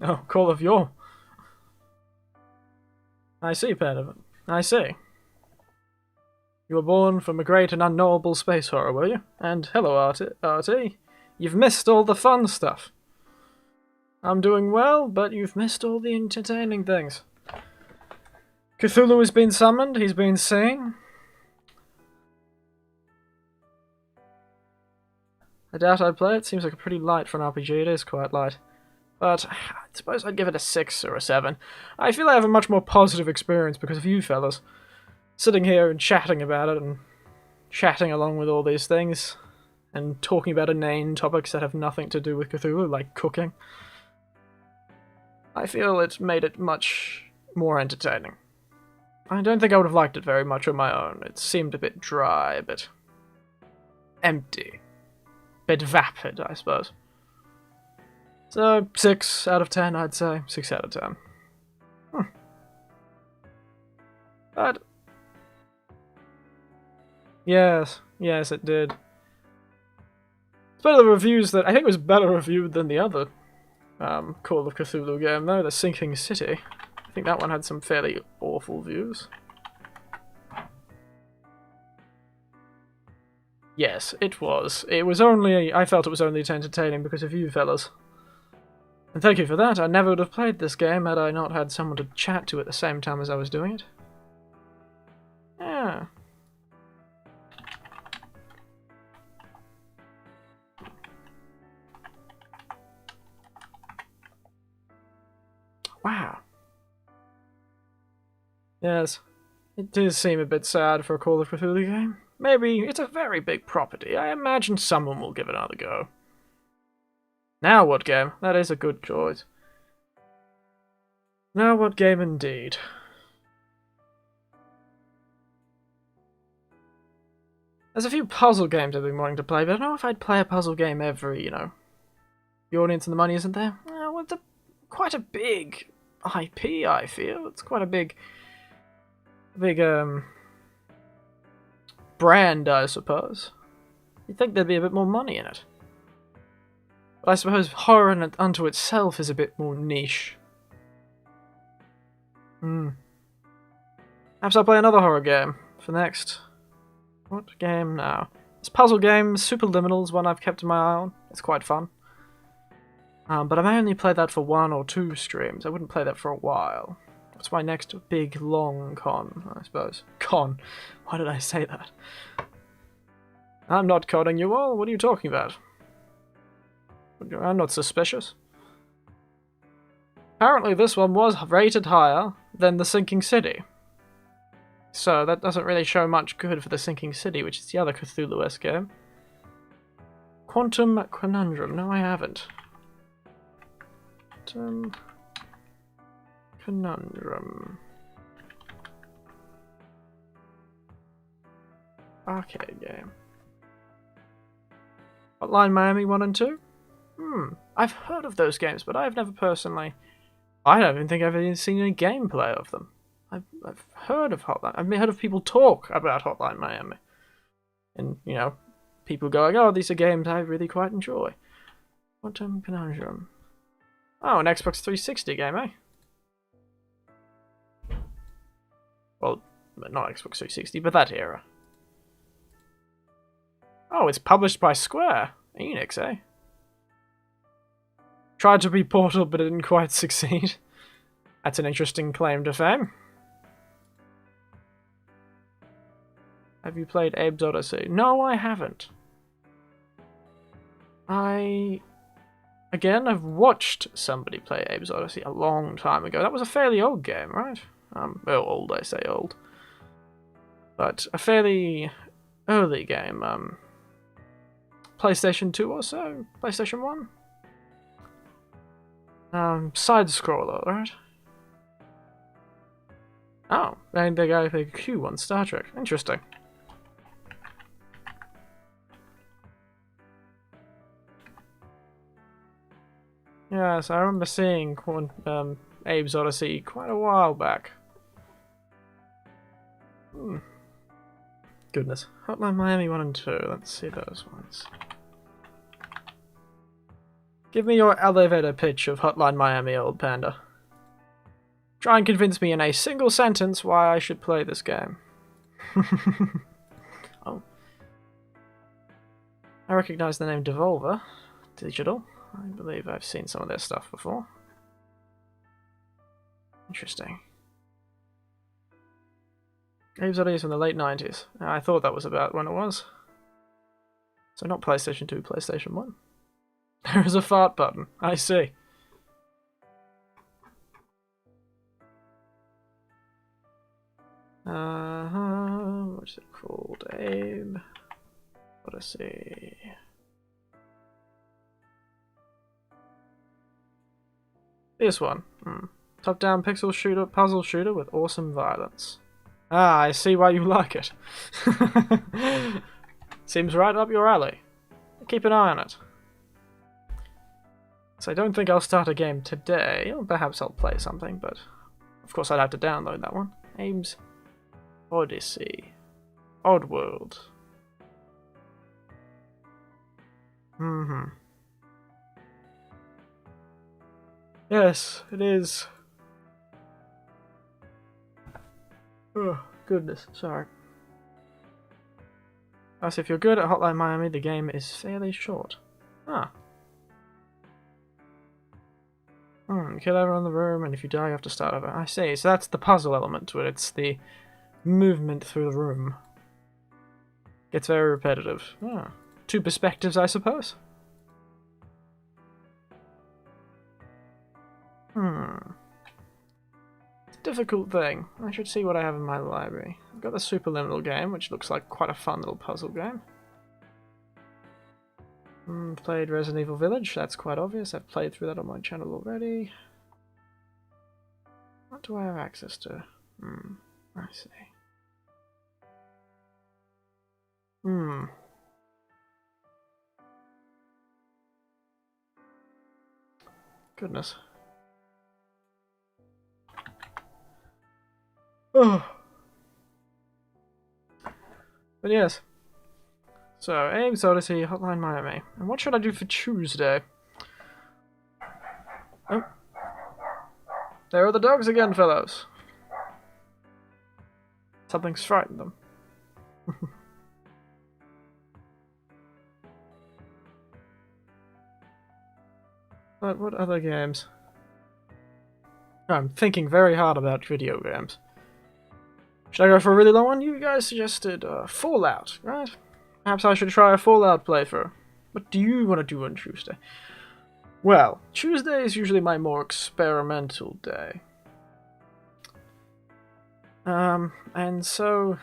Oh, Call of Your... I see, Panda. I see. You were born from a great and unknowable space horror, were you? And hello, Artie. You've missed all the fun stuff. I'm doing well, but you've missed all the entertaining things. Cthulhu has been summoned, he's been seen. I doubt I'd play it. Seems like a pretty light for an RPG. It is quite light. But I suppose I'd give it a 6 or a 7. I feel I have a much more positive experience because of you fellas. Sitting here and chatting about it, and chatting along with all these things, and talking about inane topics that have nothing to do with Cthulhu, like cooking. I feel it made it much more entertaining. I don't think I would have liked it very much on my own. It seemed a bit dry, a bit empty. A bit vapid, I suppose. So, 6 out of 10, I'd say. 6 out of 10. But... Yes, it did. It's better the reviews that... I think it was better reviewed than the other Call of Cthulhu game, though, The Sinking City. I think that one had some fairly awful views. Yes, it was. It was only... I felt it was only entertaining because of you fellas. And thank you for that. I never would have played this game had I not had someone to chat to at the same time as I was doing it. Yeah. Wow. Yes, it does seem a bit sad for a Call of Cthulhu game. Maybe it's a very big property. I imagine someone will give it another go. Now what game? That is a good choice. Now what game indeed? There's a few puzzle games I've been wanting to play, but I don't know if I'd play a puzzle game every, the audience and the money isn't there. Well, it's quite a big IP, I feel. It's quite a big brand, I suppose. You'd think there'd be a bit more money in it. But I suppose horror unto itself is a bit more niche. Perhaps I'll play another horror game for next. What game now? This puzzle game, Superliminal's one I've kept my eye on. It's quite fun. But I may only play that for 1 or 2 streams. I wouldn't play that for a while. What's my next big, long con, I suppose? Con. Why did I say that? I'm not conning you all. What are you talking about? I'm not suspicious. Apparently this one was rated higher than The Sinking City. So that doesn't really show much good for The Sinking City, which is the other Cthulhu-esque game. Quantum Conundrum. No, I haven't. Quantum Conundrum. Arcade game. Hotline Miami 1 and 2? I've heard of those games, but I've never personally... I don't even think I've even seen any gameplay of them. I've heard of Hotline. I've heard of people talk about Hotline Miami. And, people going, oh, these are games I really quite enjoy. Quantum Conundrum. Oh, an Xbox 360 game, eh? Well, not Xbox 360, but that era. Oh, it's published by Square Enix, eh? Tried to be Portal, but it didn't quite succeed. That's an interesting claim to fame. Have you played Abe's Odyssey? No, I haven't. Again, I've watched somebody play Abe's Odyssey a long time ago. That was a fairly old game, right? Well, old, I say old. But a fairly early game. PlayStation 2 or so? PlayStation 1? Side-scroller, right? Oh, and the guy played Q on Star Trek. Interesting. Yes, I remember seeing Abe's Odyssey quite a while back. Goodness. Hotline Miami 1 and 2. Let's see those ones. Give me your elevator pitch of Hotline Miami, old panda. Try and convince me in a single sentence why I should play this game. Oh. I recognize the name Devolver Digital. I believe I've seen some of their stuff before. Interesting. Abe's Odyssey from the late 90s. I thought that was about when it was. So not PlayStation 2, PlayStation 1. There is a fart button. I see. What's it called? Abe Odyssey. This one. Top-down pixel shooter, puzzle shooter with awesome violence. Ah, I see why you like it. Seems right up your alley. Keep an eye on it. So I don't think I'll start a game today. Or perhaps I'll play something, but of course I'd have to download that one. Abe's Odyssey. Oddworld. Yes, it is. Oh, goodness, sorry. So if you're good at Hotline Miami, the game is fairly short. Kill everyone in the room, and if you die, you have to start over. I see, so that's the puzzle element to it. It's the movement through the room. Gets very repetitive. 2 perspectives, I suppose? It's a difficult thing. I should see what I have in my library. I've got the Superliminal game, which looks like quite a fun little puzzle game. Played Resident Evil Village, that's quite obvious. I've played through that on my channel already. What do I have access to? I see. Hmm. Goodness. Oh. But yes. So, Abe's Odyssey, Hotline Miami. And what should I do for Tuesday? Oh. There are the dogs again, fellows. Something's frightened them. But what other games? I'm thinking very hard about video games. Should I go for a really long one? You guys suggested Fallout, right? Perhaps I should try a Fallout playthrough. What do you want to do on Tuesday? Well, Tuesday is usually my more experimental day. And so...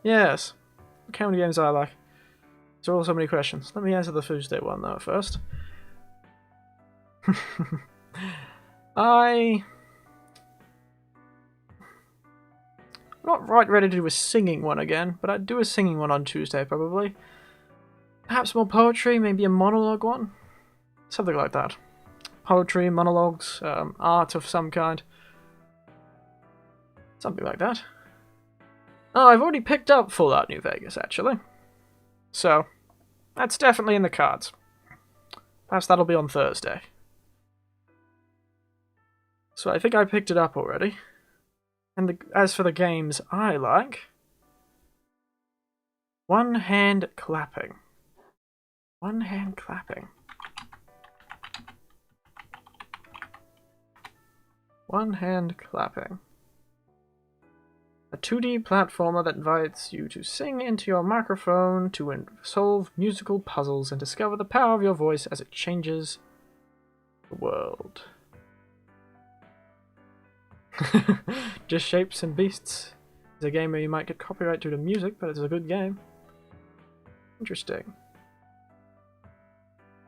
yes. What kind of games I like? There are all so many questions. Let me answer the Tuesday one, though, first. I'm not right ready to do a singing one again, but I'd do a singing one on Tuesday, probably. Perhaps more poetry, maybe a monologue one? Something like that. Poetry, monologues, art of some kind. Something like that. Oh, I've already picked up Fallout New Vegas, actually. So, that's definitely in the cards. Perhaps that'll be on Thursday. So I think I picked it up already. And as for the games I like... One hand clapping. One hand clapping. One hand clapping. A 2D platformer that invites you to sing into your microphone to solve musical puzzles and discover the power of your voice as it changes the world. Just Shapes and Beasts is a game where you might get copyright due to music, but it's a good game. Interesting.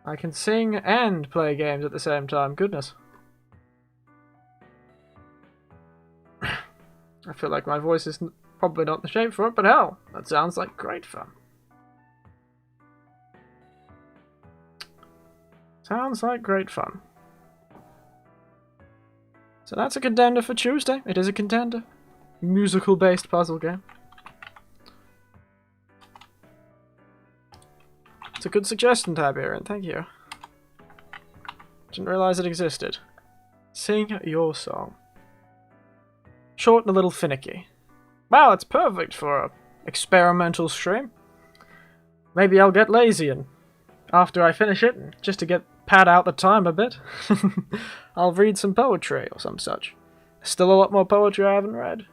I can sing and play games at the same time. Goodness. I feel like my voice is probably not the shape for it, but hell, that sounds like great fun. Sounds like great fun. So that's a contender for Tuesday. It is a contender. Musical-based puzzle game. It's a good suggestion, Tiberian. Thank you. Didn't realize it existed. Sing your song. Short and a little finicky. Wow, it's perfect for an experimental stream. Maybe I'll get lazy and after I finish it, just to pad out the time a bit, I'll read some poetry or some such. There's still a lot more poetry I haven't read.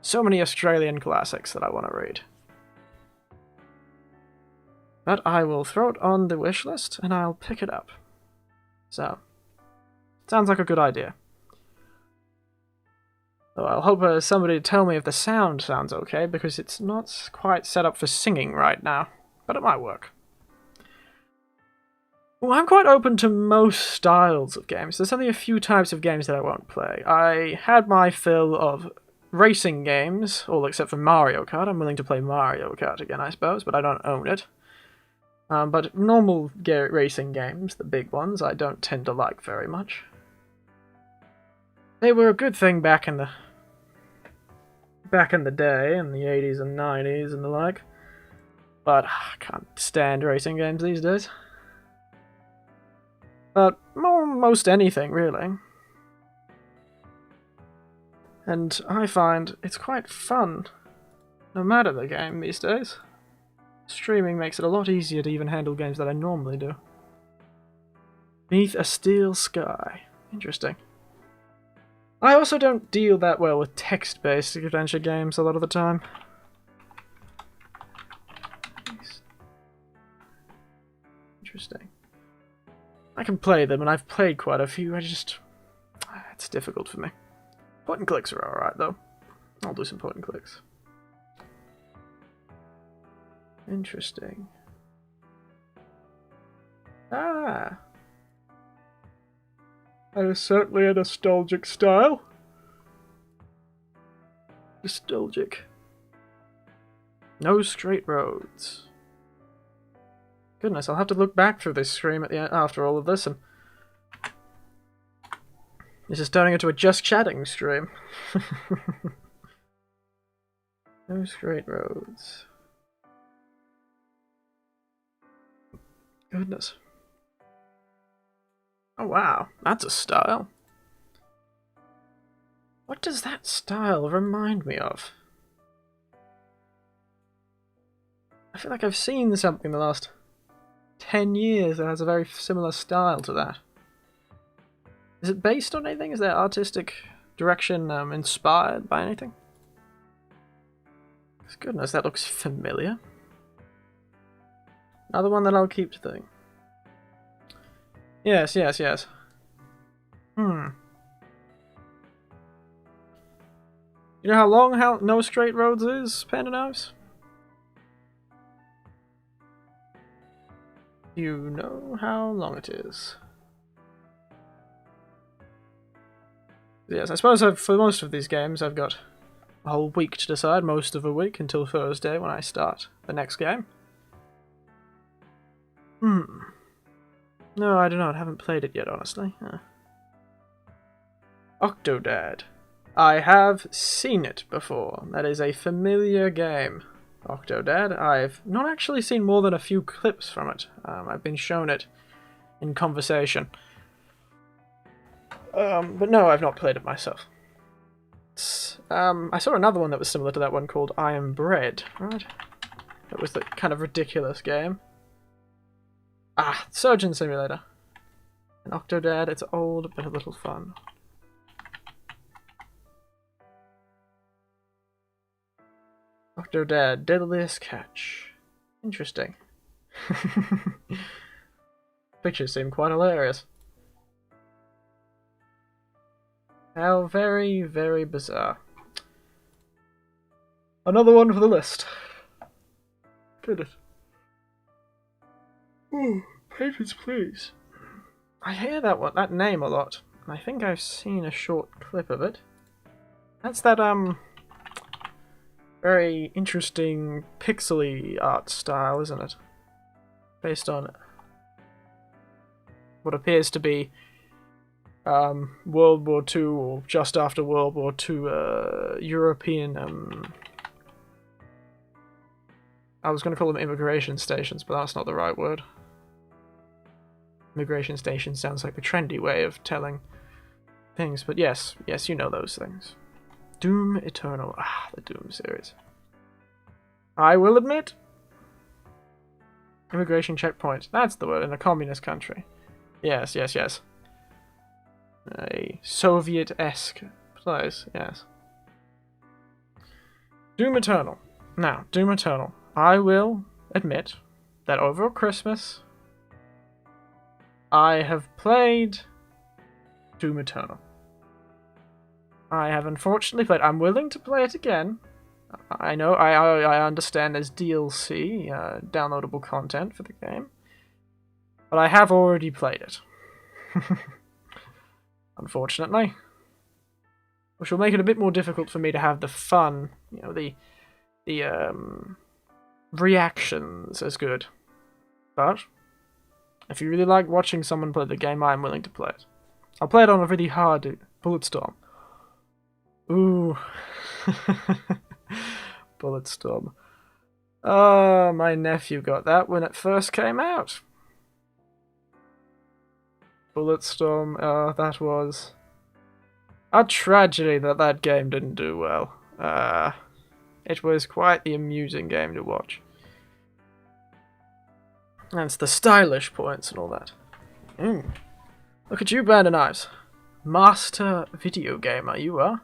So many Australian classics that I want to read. But I will throw it on the wish list and I'll pick it up. So, sounds like a good idea. Though I'll hope somebody to tell me if the sound sounds okay, because it's not quite set up for singing right now. But it might work. Well, I'm quite open to most styles of games. There's only a few types of games that I won't play. I had my fill of racing games, all except for Mario Kart. I'm willing to play Mario Kart again, I suppose, but I don't own it. But normal racing games, the big ones, I don't tend to like very much. They were a good thing back in the day, in the 80s and 90s and the like. But I can't stand racing games these days. But most anything, really. And I find it's quite fun, no matter the game these days. Streaming makes it a lot easier to even handle games that I normally do. Beneath a Steel Sky. Interesting. I also don't deal that well with text-based adventure games a lot of the time. Interesting. I can play them, and I've played quite a few, it's difficult for me. Point and clicks are alright, though. I'll do some point and clicks. Interesting. Ah! That is certainly a nostalgic style. nostalgic. No straight roads. Goodness, I'll have to look back through this stream at the after all of this, and this is turning into a just chatting stream. No straight roads. Goodness. Oh wow, that's a style. What does that style remind me of? I feel like I've seen something in the last 10 years that has a very similar style to that. Is it based on anything? Is their artistic direction inspired by anything? Goodness, that looks familiar. Another one that I'll keep to think. Yes. You know how long No Straight Roads is, Panda Knives? You know how long it is. Yes, I suppose for most of these games I've got a whole week to decide, most of a week, until Thursday when I start the next game. No, I do not. I haven't played it yet, honestly. Octodad. I have seen it before. That is a familiar game. Octodad. I've not actually seen more than a few clips from it. I've been shown it in conversation. But no, I've not played it myself. I saw another one that was similar to that one called I Am Bread, right? It was the kind of ridiculous game. Surgeon Simulator. And Octodad, it's old but a little fun. Octodad, Deadliest Catch. Interesting. Pictures seem quite hilarious. How very, very bizarre. Another one for the list. Goodness. Ooh, patience, please. I hear that name a lot. I think I've seen a short clip of it. That's that very interesting pixely art style, isn't it? Based on what appears to be World War II, or just after World War II, European, I was going to call them immigration stations, but that's not the right word. Immigration station sounds like the trendy way of telling things, but yes, you know those things. Doom Eternal. The Doom series. I will admit, immigration checkpoint. That's the word, in a communist country. Yes. A Soviet-esque place, yes. Doom Eternal. Now, Doom Eternal. I will admit that over Christmas, I have played Doom Eternal. I have unfortunately played. I'm willing to play it again. I know, I understand there's DLC, downloadable content for the game. But I have already played it. Unfortunately. Which will make it a bit more difficult for me to have the fun, the reactions as good. But if you really like watching someone play the game, I'm willing to play it. I'll play it on a really hard Bulletstorm. Ooh. Bulletstorm. Oh, my nephew got that when it first came out. Bulletstorm, that was a tragedy that game didn't do well. It was quite the amusing game to watch. And it's the stylish points and all that. Look at you, Band of Knives. Master video gamer, you are.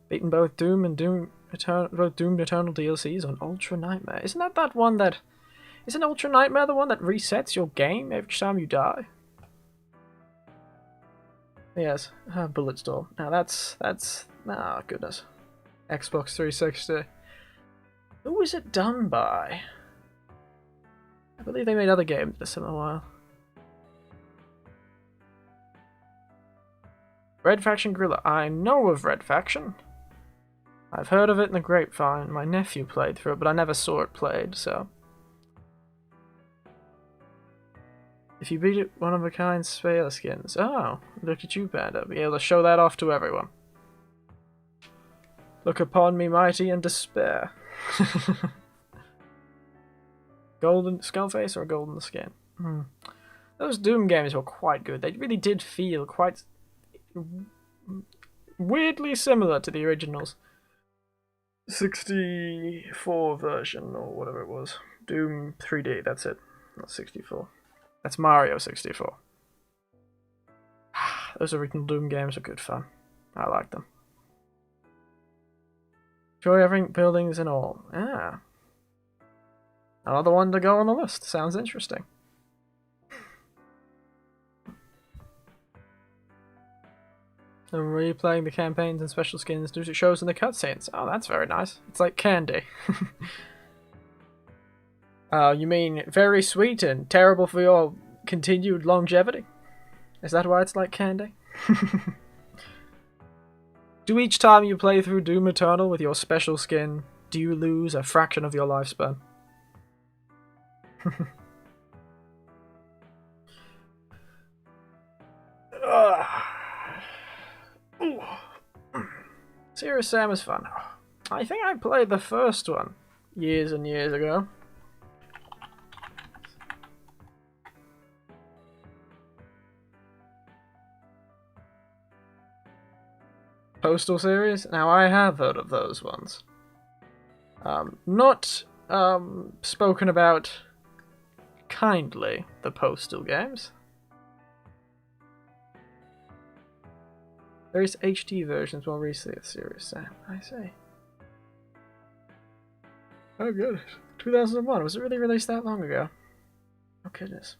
Beaten both Doom and Doom Eternal DLCs on Ultra Nightmare. Isn't that one that... Isn't Ultra Nightmare the one that resets your game every time you die? Yes, Bulletstorm. Now that's... goodness. Xbox 360. Who was it done by? I believe they made other games in a similar while. Red Faction Gorilla. I know of Red Faction. I've heard of it in the grapevine. My nephew played through it, but I never saw it played, so... If you beat it, one-of-a-kind spare skins. Oh, look at you, Panda. Be able to show that off to everyone. Look upon me mighty in despair. Golden skullface or golden skin? Those Doom games were quite good. They really did feel quite weirdly similar to the originals. 64 version or whatever it was. Doom 3D, that's it. Not 64. That's Mario 64. Those original Doom games are good fun. I like them. Enjoy everything, buildings and all. Ah. Another one to go on the list. Sounds interesting. And replaying the campaigns and special skins due to shows in the cutscenes. Oh, that's very nice. It's like candy. You mean very sweet and terrible for your continued longevity? Is that why it's like candy? Do each time you play through Doom Eternal with your special skin, do you lose a fraction of your lifespan? Serious Sam is fun. I think I played the first one years and years ago. Postal series? Now I have heard of those ones. Not spoken about kindly, the Postal games. Various HD versions more recently of Serious Sam. I see. Oh goodness. 2001. Was it really released that long ago? Oh goodness.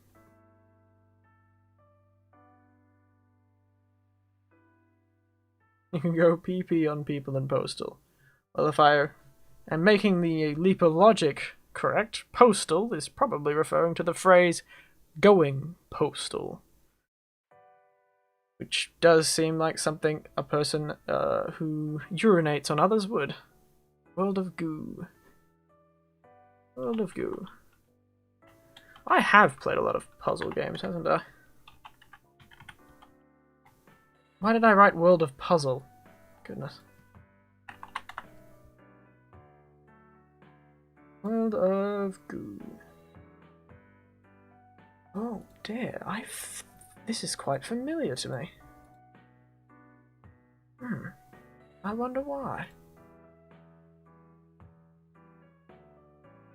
You can go PP on people in Postal. Well, if I am making the leap of logic correct, Postal is probably referring to the phrase going postal. Which does seem like something a person who urinates on others would. World of Goo. World of Goo. I have played a lot of puzzle games, haven't I? Why did I write World of Puzzle? Goodness. World of Goo. Oh dear, this is quite familiar to me. I wonder why.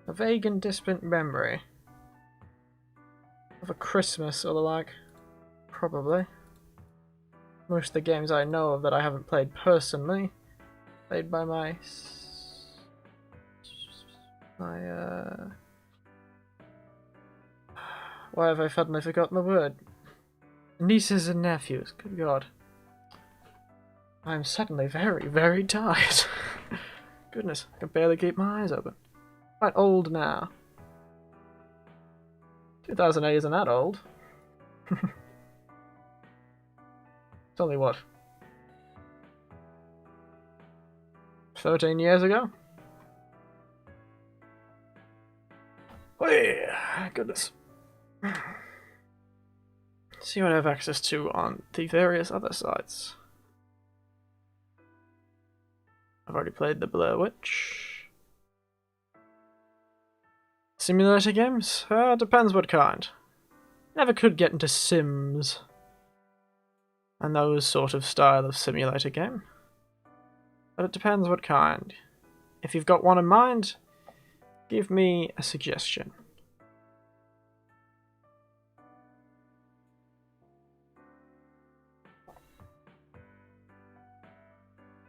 A vague and distant memory of a Christmas or the like. Probably. Most of the games I know of that I haven't played personally, played by my why have I suddenly forgotten the word? Nieces and nephews. Good God. I'm suddenly very, very tired. Goodness, I can barely keep my eyes open. Quite old now. 2008 isn't that old. It's only what? 13 years ago? Oh yeah, goodness. See what I have access to on the various other sites. I've already played the Blair Witch. Simulator games? Depends what kind. Never could get into Sims and those sort of style of simulator game. But it depends what kind. If you've got one in mind, give me a suggestion.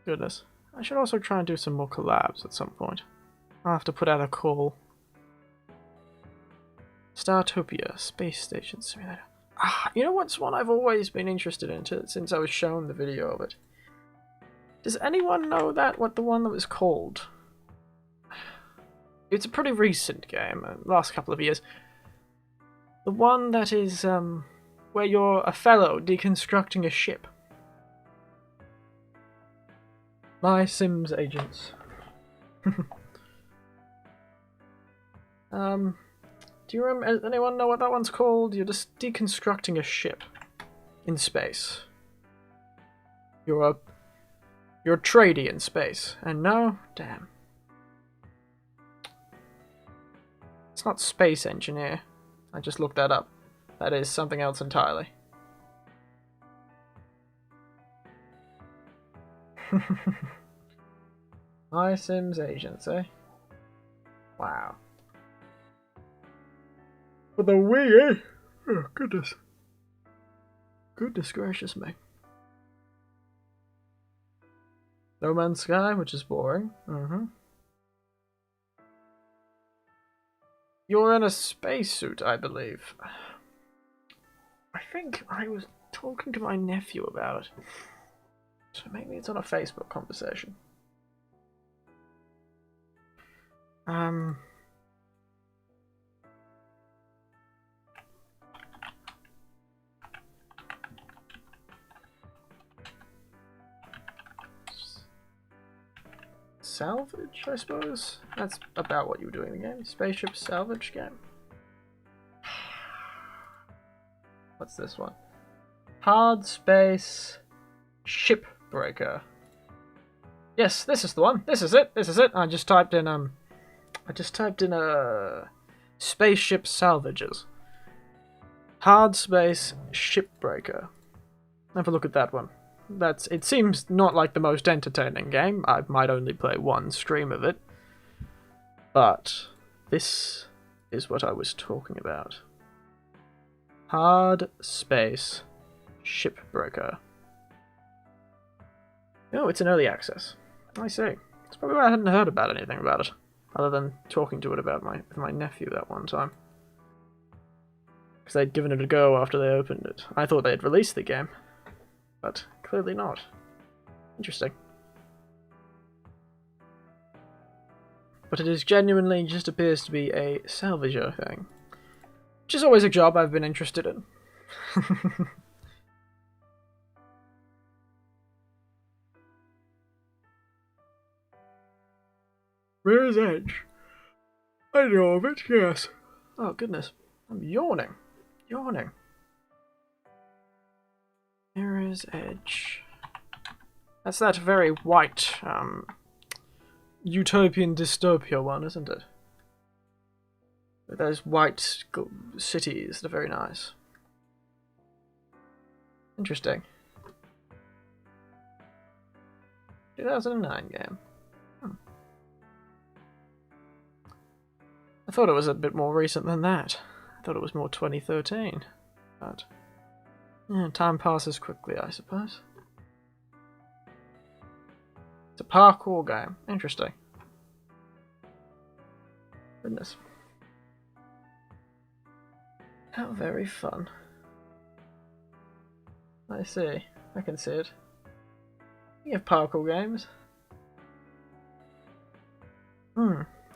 Goodness. I should also try and do some more collabs at some point. I'll have to put out a call. Startopia, Space Station Simulator. You know what's one I've always been interested in since I was shown the video of it? Does anyone know what the one that was called? It's a pretty recent game, last couple of years. The one that is, where you're a fellow deconstructing a ship. My Sims agents. Do you remember? Anyone know what that one's called? You're just deconstructing a ship in space. You're a tradie in space, and no, damn. It's not space engineer. I just looked that up. That is something else entirely. My Sims agents, eh? Wow. For the Wii, eh? Oh, goodness. Goodness gracious me. No Man's Sky, which is boring. You're in a spacesuit, I believe. I think I was talking to my nephew about it. So maybe it's on a Facebook conversation. Salvage, I suppose? That's about what you were doing in the game. Spaceship salvage game. What's this one? Hard space shipbreaker. Yes, this is the one. This is it. This is it. I just typed in spaceship salvages. Hard space shipbreaker. Have a look at that one. It seems not like the most entertaining game. I might only play one stream of it. But this is what I was talking about. Hard space shipbreaker. Oh, it's an early access. I see. That's probably why I hadn't heard about anything about it, other than talking to it about my nephew that one time. Because they'd given it a go after they opened it. I thought they'd released the game, but clearly not. Interesting. But it is genuinely just appears to be a salvager thing. Which is always a job I've been interested in. Where's Edge? I know of it, yes. Oh goodness, I'm yawning. Yawning. Mirror's Edge. That's that very white, utopian dystopia one, isn't it? With those white cities that are very nice. Interesting. 2009 game. I thought it was a bit more recent than that. I thought it was more 2013. But yeah, time passes quickly, I suppose. It's a parkour game. Interesting. Goodness. How very fun. I see. I can see it. You have parkour games.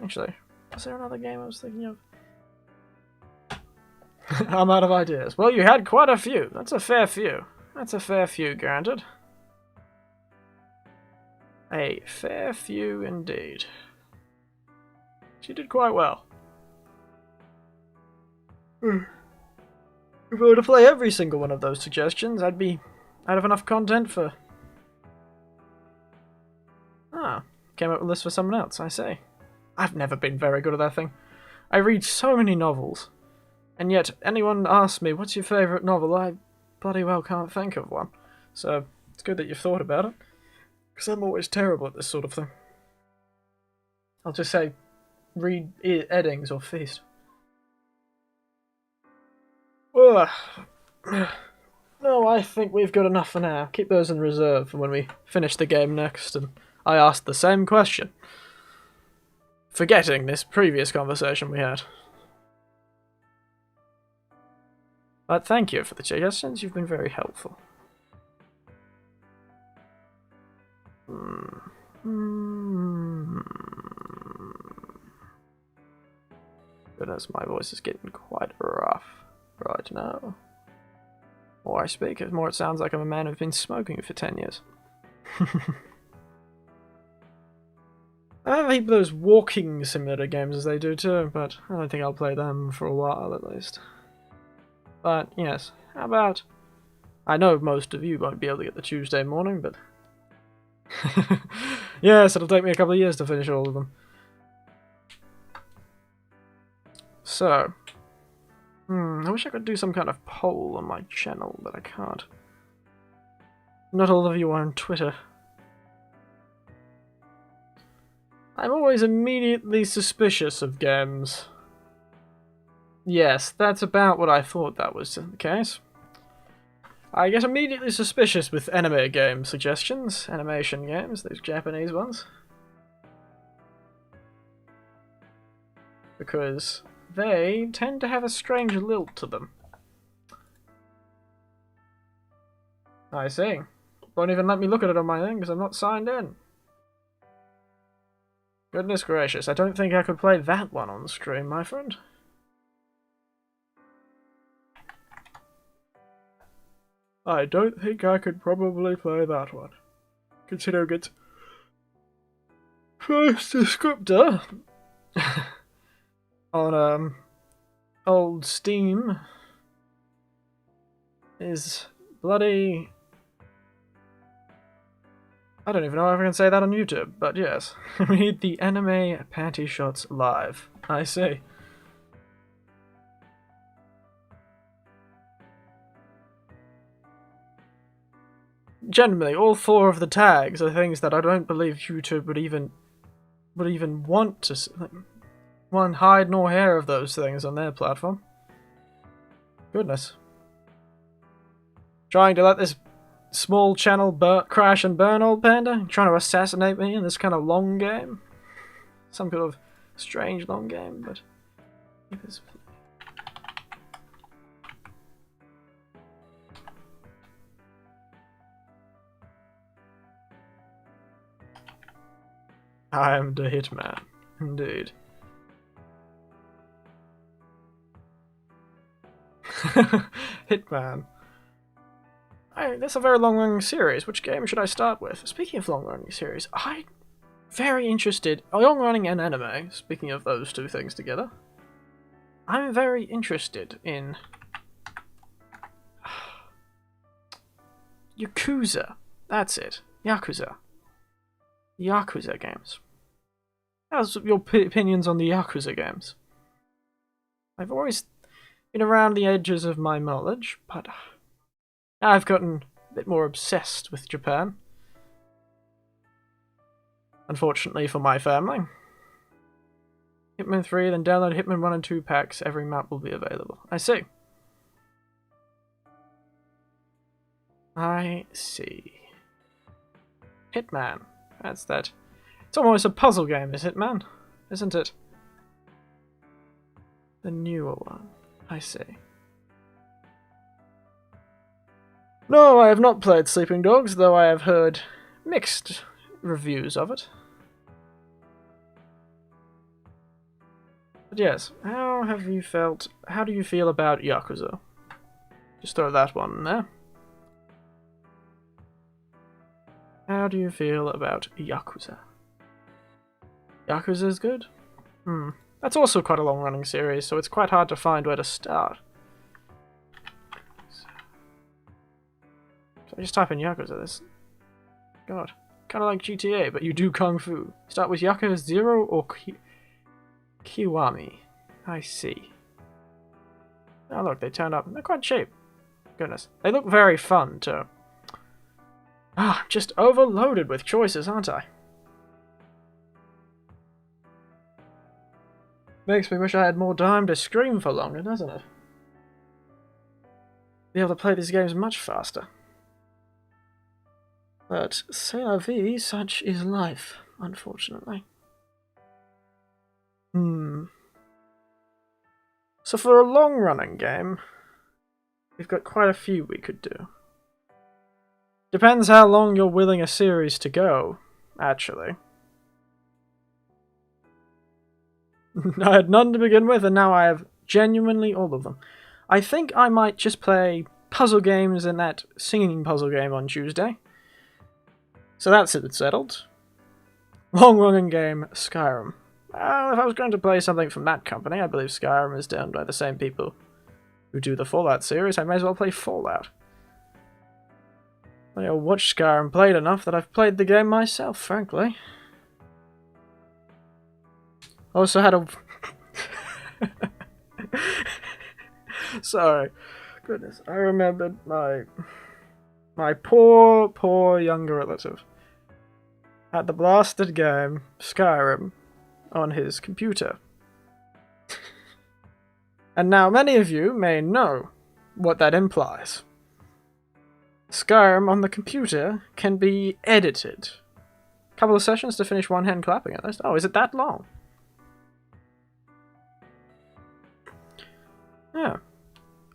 Actually, was there another game I was thinking of? I'm out of ideas. Well, you had quite a few. That's a fair few. That's a fair few, granted. A fair few indeed. She did quite well. If I were to play every single one of those suggestions, I'd have enough content for... Ah, came up with a list for someone else, I see. I've never been very good at that thing. I read so many novels, and yet anyone asks me, what's your favourite novel, I bloody well can't think of one. So, it's good that you've thought about it, because I'm always terrible at this sort of thing. I'll just say, read Eddings or Feast. Well, no, I think we've got enough for now. Keep those in reserve for when we finish the game next, and I ask the same question. Forgetting this previous conversation we had. But thank you for the suggestions, you've been very helpful. Goodness, my voice is getting quite rough right now. The more I speak, the more it sounds like I'm a man who's been smoking for 10 years. have heap of those walking simulator games as they do too, but I don't think I'll play them for a while at least. But yes, how about... I know most of you won't be able to get the Tuesday morning, but... yes, it'll take me a couple of years to finish all of them. So... I wish I could do some kind of poll on my channel, but I can't. Not all of you are on Twitter. I'm always immediately suspicious of games. Yes, that's about what I thought that was the case. I get immediately suspicious with anime game suggestions, animation games, those Japanese ones. Because they tend to have a strange lilt to them. I see. Won't even let me look at it on my thing because I'm not signed in. Goodness gracious, I don't think I could play that one on stream, my friend. I don't think I could probably play that one. Considering it's first descriptor on old Steam is bloody... I don't even know if I can say that on YouTube, but yes. Read the anime panty shots live. I see. Generally, all 4 of the tags are things that I don't believe YouTube would even want to... One hide nor hair of those things on their platform. Goodness. Trying to let this small channel crash and burn, old panda? Trying to assassinate me in this kind of long game? Some kind of strange long game, but... I am the hitman, indeed. Hitman. That's a very long-running series. Which game should I start with? Speaking of long-running series, I'm very interested... Long-running and anime, speaking of those two things together. I'm very interested in... Yakuza. That's it. Yakuza. Yakuza games. How's your opinions on the Yakuza games? I've always been around the edges of my knowledge, but I've gotten a bit more obsessed with Japan. Unfortunately for my family. Hitman 3, then download Hitman 1 and 2 packs. Every map will be available. I see. I see. Hitman. That's that. It's almost a puzzle game, is Hitman? Isn't it? The newer one. I see. No, I have not played Sleeping Dogs, though I have heard mixed reviews of it. But yes, how do you feel about Yakuza? Just throw that one in there. How do you feel about Yakuza? Yakuza is good? That's also quite a long-running series, so it's quite hard to find where to start. So I just type in Yakuza, this... God. Kind of like GTA, but you do Kung Fu. Start with Yakuza 0 or Kiwami. I see. Oh look, they turned up. They're quite cheap. Goodness. They look very fun, too. Ah, just overloaded with choices, aren't I? Makes me wish I had more time to scream for longer, doesn't it? Be able to play these games much faster. But, c'est la vie, such is life, unfortunately. So for a long-running game, we've got quite a few we could do. Depends how long you're willing a series to go, actually. I had none to begin with, and now I have genuinely all of them. I think I might just play puzzle games and that singing puzzle game on Tuesday. So that's it settled. Long-running game, Skyrim. Well, if I was going to play something from that company, I believe Skyrim is done by the same people who do the Fallout series, I may as well play Fallout. I watched Skyrim played enough that I've played the game myself, frankly. Also had a... Sorry. Goodness, I remembered my poor younger relative had the blasted game, Skyrim, on his computer. And now many of you may know what that implies. Skyrim on the computer can be edited. Couple of sessions to finish one hand clapping at this. Oh, is it that long? Yeah,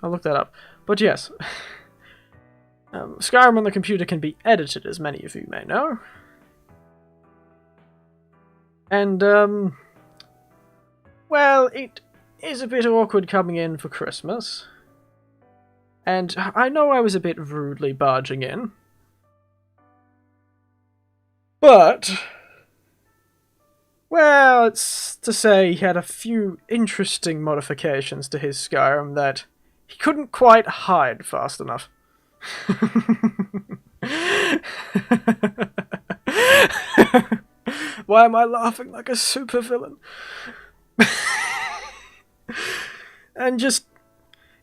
I'll look that up. But yes, Skyrim on the computer can be edited, as many of you may know. And, well, it is a bit awkward coming in for Christmas. And I know I was a bit rudely barging in. But, well, it's to say he had a few interesting modifications to his Skyrim that he couldn't quite hide fast enough. Why am I laughing like a supervillain? And just...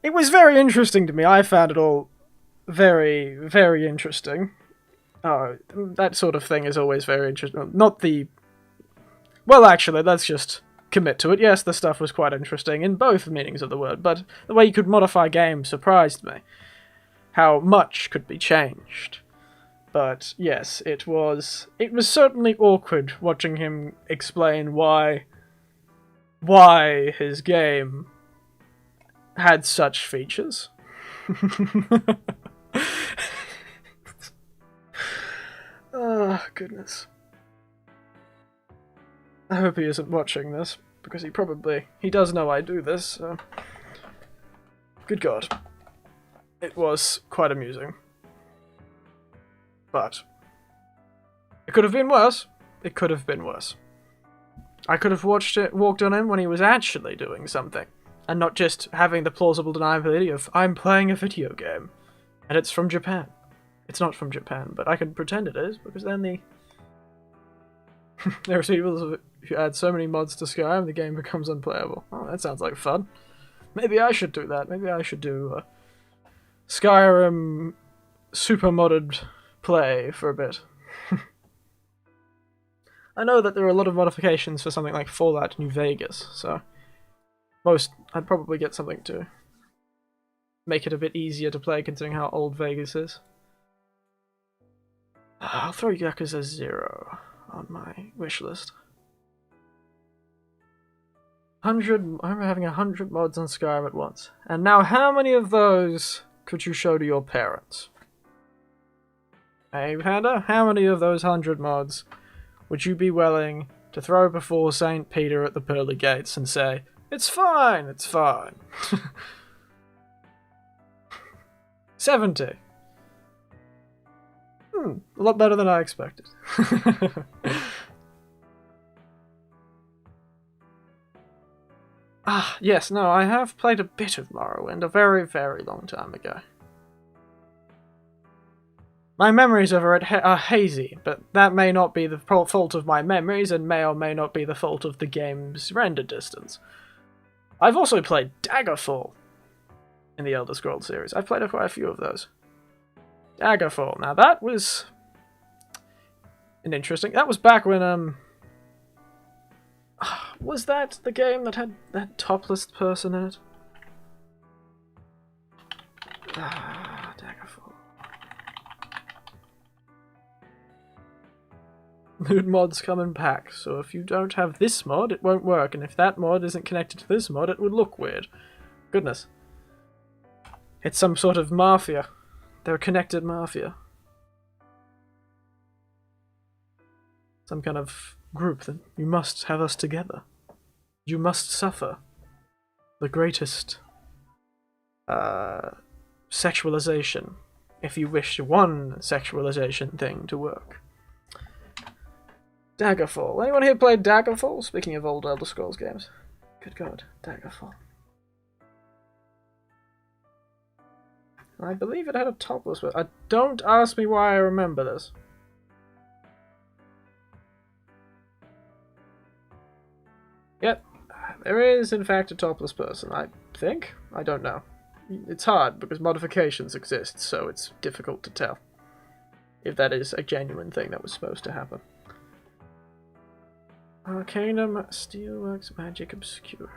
it was very interesting to me. I found it all very, very interesting. Oh, that sort of thing is always very interesting. Not the... well, actually, let's just commit to it. Yes, the stuff was quite interesting in both meanings of the word, but the way you could modify games surprised me. How much could be changed. But yes, it was certainly awkward watching him explain why his game had such features. Oh, goodness. I hope he isn't watching this, because he does know I do this, so... good God. It was quite amusing. But it could have been worse. It could have been worse. I could have walked on him when he was actually doing something, and not just having the plausible deniability of, I'm playing a video game, and it's from Japan. It's not from Japan, but I can pretend it is, because then there are people who add so many mods to Skyrim, the game becomes unplayable. Oh, that sounds like fun. Maybe I should do that. Maybe I should do Skyrim super modded play for a bit. I know that there are a lot of modifications for something like Fallout New Vegas, so I'd probably get something to make it a bit easier to play considering how old Vegas is. I'll throw Yakuza 0 on my wish list. I remember having 100 mods on Skyrim at once. And now how many of those could you show to your parents? Hey, Panda, how many of those 100 mods would you be willing to throw before St. Peter at the pearly gates and say, it's fine, it's fine. 70. A lot better than I expected. Yes, no, I have played a bit of Morrowind a very, very long time ago. My memories of it are hazy, but that may not be the fault of my memories and may or may not be the fault of the game's render distance. I've also played Daggerfall in the Elder Scrolls series. I've played quite a few of those. Daggerfall. Now that was an interesting... that was back when, was that the game that had that topless person in it? Daggerfall. Mood mods come in packs, so if you don't have this mod, it won't work, and if that mod isn't connected to this mod, it would look weird. Goodness. It's some sort of mafia. They're a connected mafia. Some kind of group that you must have us together. You must suffer the greatest sexualization if you wish one sexualization thing to work. Daggerfall. Anyone here played Daggerfall? Speaking of old Elder Scrolls games. Good God, Daggerfall. I believe it had a topless one. Don't ask me why I remember this. Yep, there is in fact a topless person, I think. I don't know. It's hard because modifications exist, so it's difficult to tell if that is a genuine thing that was supposed to happen. Arcanum, Steelworks, Magic Obscure.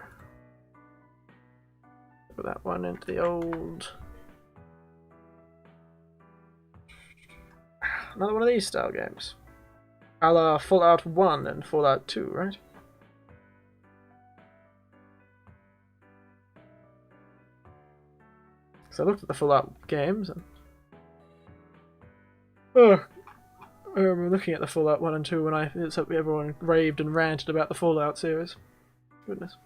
Put that one into the old... Another one of these style games. A la Fallout 1 and Fallout 2, right? So I looked at the Fallout games and... Oh, I remember looking at the Fallout 1 and 2 when everyone raved and ranted about the Fallout series. Goodness.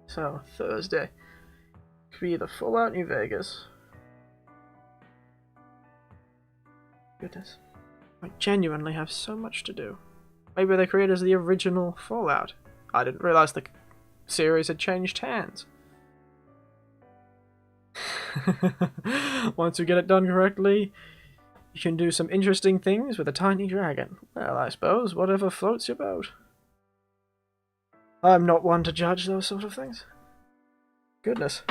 So, Thursday. Could be either Fallout New Vegas. Goodness. I genuinely have so much to do. Maybe they created the original Fallout. I didn't realise the series had changed hands. Once you get it done correctly, you can do some interesting things with a tiny dragon. Well, I suppose, whatever floats your boat. I'm not one to judge those sort of things. Goodness.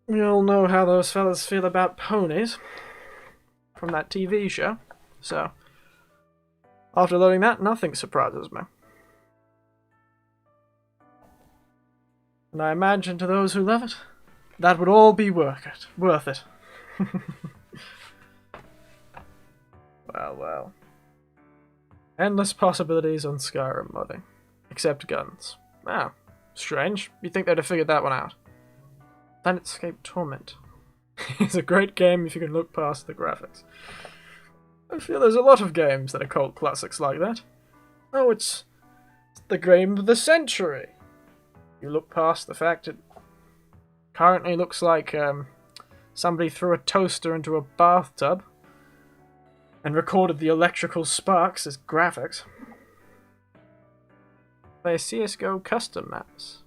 We all know how those fellas feel about ponies from that TV show, so after learning that, nothing surprises me. And I imagine to those who love it, that would all be worth it. Well, well. Endless possibilities on Skyrim modding. Except guns. Wow, strange. You'd think they'd have figured that one out. Planetscape Torment. It's a great game if you can look past the graphics. I feel there's a lot of games that are cult classics like that. Oh, it's the game of the century. You look past the fact it currently looks like somebody threw a toaster into a bathtub and recorded the electrical sparks as graphics. Play CSGO custom maps.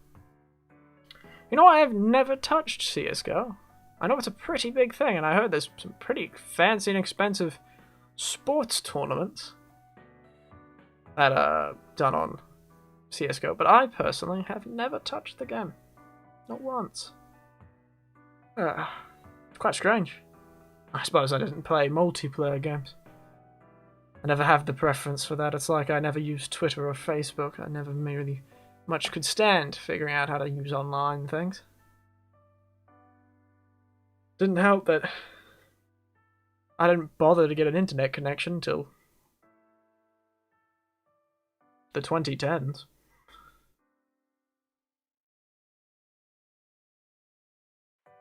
You know, I have never touched CSGO. I know it's a pretty big thing, and I heard there's some pretty fancy and expensive sports tournaments that are done on CSGO, but I personally have never touched the game. Not once. It's quite strange. I suppose I didn't play multiplayer games. I never have the preference for that. It's like I never used Twitter or Facebook. I never really much could stand figuring out how to use online things. Didn't help that I didn't bother to get an internet connection till the 2010s.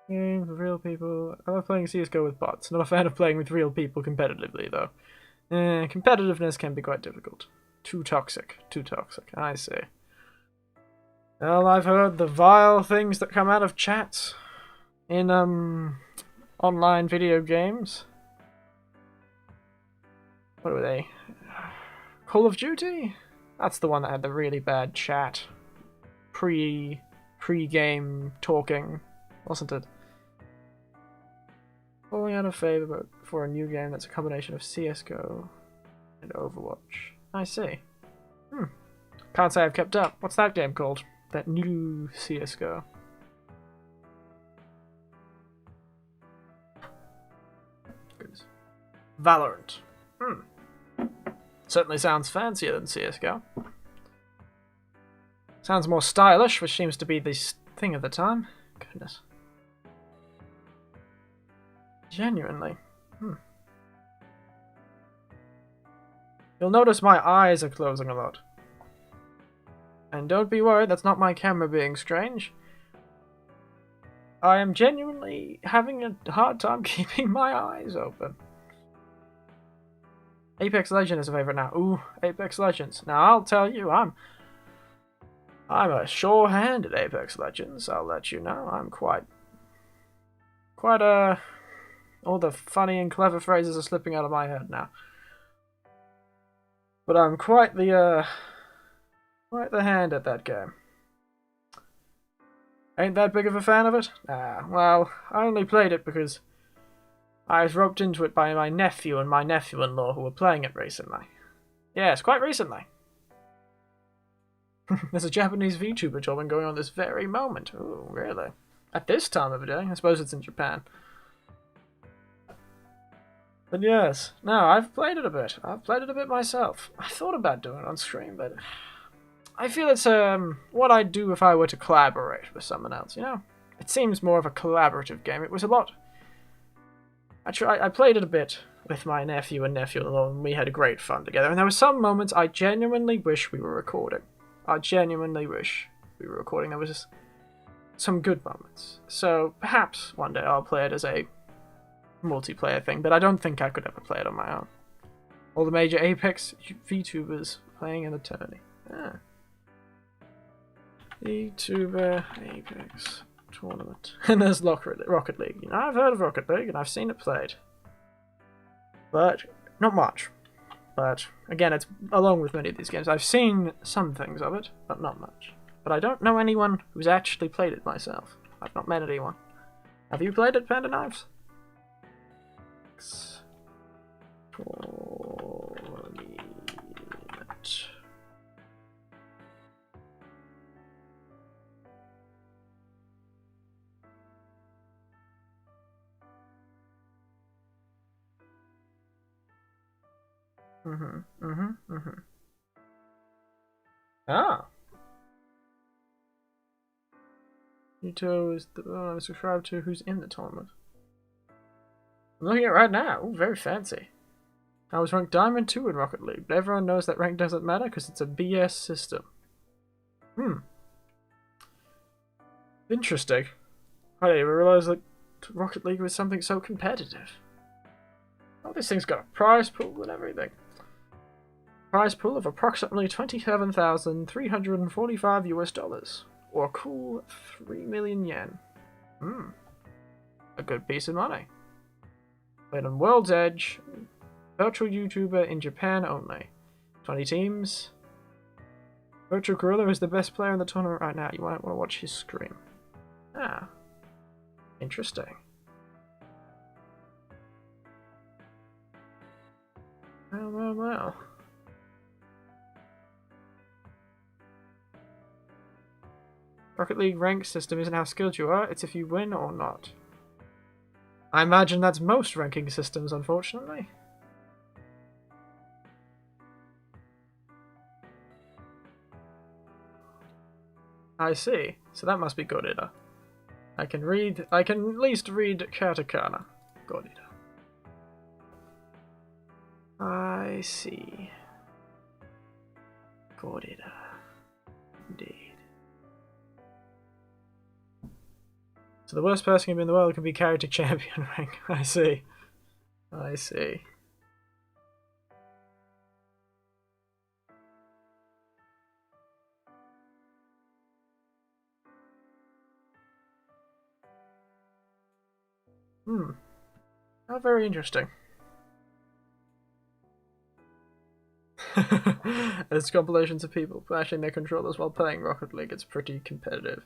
Games with real people. I love playing CSGO with bots. Not a fan of playing with real people competitively, though. Competitiveness can be quite difficult. Too toxic. Too toxic. I see. Well, I've heard the vile things that come out of chats in, online video games. What were they? Call of Duty? That's the one that had the really bad chat. Pre-game talking, wasn't it? Falling out of favor for a new game that's a combination of CSGO and Overwatch. I see. Can't say I've kept up. What's that game called? That new CSGO. Goodness. Valorant. Certainly sounds fancier than CSGO. Sounds more stylish, which seems to be the thing of the time. Goodness. Genuinely. You'll notice my eyes are closing a lot. And don't be worried, that's not my camera being strange. I am genuinely having a hard time keeping my eyes open. Apex Legends is a favorite now. Ooh, Apex Legends. Now I'll tell you, I'm a sure hand at Apex Legends. I'll let you know. I'm quite All the funny and clever phrases are slipping out of my head now. But I'm quite the hand at that game. Ain't that big of a fan of it? Ah, well, I only played it because I was roped into it by my nephew and my nephew-in-law who were playing it recently. Yes, quite recently. There's a Japanese VTuber tournament going on this very moment. Ooh, really? At this time of the day? I suppose it's in Japan. But yes, no, I've played it a bit. I've played it a bit myself. I thought about doing it on stream, but I feel it's what I'd do if I were to collaborate with someone else, you know? It seems more of a collaborative game. It was a lot... I played it a bit with my nephew and nephew-in-law, and we had great fun together. And there were some moments I genuinely wish we were recording. I genuinely wish we were recording. There was some good moments. So perhaps one day I'll play it as a multiplayer thing, but I don't think I could ever play it on my own. All the major Apex VTubers playing in the tourney. Ah. VTuber Apex tournament. And there's Rocket League. You know, I've heard of Rocket League and I've seen it played. But not much. But again, it's along with many of these games. I've seen some things of it, but not much. But I don't know anyone who's actually played it myself. I've not met anyone. Have you played it, Panda Knives? Tournament. Ah. Yuto is the one I'm subscribed to who's in the tournament. I'm looking at it right now. Ooh, very fancy. I was ranked Diamond 2 in Rocket League, but everyone knows that rank doesn't matter because it's a BS system. Interesting. I didn't even realize that Rocket League was something so competitive. Oh, this thing's got a prize pool and everything. Prize pool of approximately $27,345 US, or a cool 3 million yen. A good piece of money. Played on World's Edge, virtual YouTuber in Japan only. 20 teams. Virtual Gorilla is the best player in the tournament right now. You might want to watch his stream. Ah, interesting. Well. Rocket League rank system isn't how skilled you are, it's if you win or not. I imagine that's most ranking systems, unfortunately. I see. So that must be Godida. I can at least read katakana. Godida. I see. Godida. Indeed. So the worst person in the world can be carried to champion rank. I see. I see. How very interesting. There's compilations of people flashing their controllers while playing Rocket League. It's pretty competitive.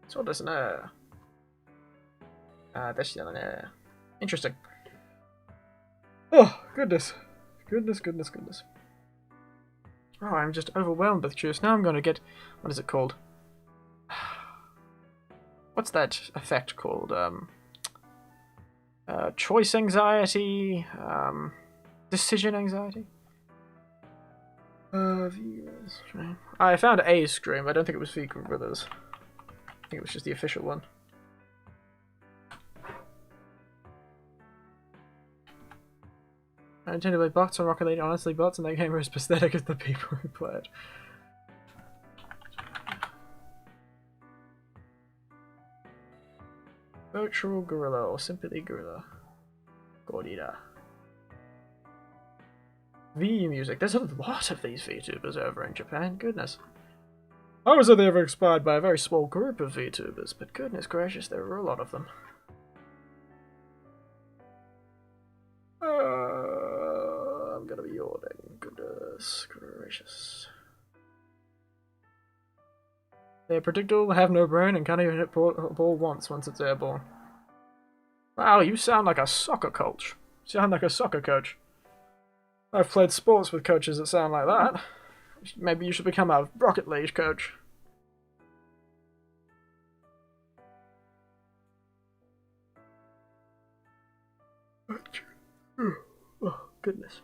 So doesn't interesting. Oh, goodness. Goodness. Oh, I'm just overwhelmed with juice. Now I'm gonna get... What is it called? What's that effect called? Choice anxiety? Decision anxiety? I found A's scream. I don't think it was Vika Brothers. I think it was just the official one. I intended by bots on Rocket League. Honestly, bots in that game are as pathetic as the people who play it. Virtual Gorilla or simply Gorilla. Gordita. V music. There's a lot of these VTubers over in Japan, goodness. I was only ever inspired by a very small group of VTubers, but goodness gracious, there were a lot of them. I'm gonna be yawning, goodness gracious. They're predictable, have no brain, and can't even hit a ball once it's airborne. Wow, you sound like a soccer coach. You sound like a soccer coach. I've played sports with coaches that sound like that. Maybe you should become a Rocket League coach. Oh, goodness.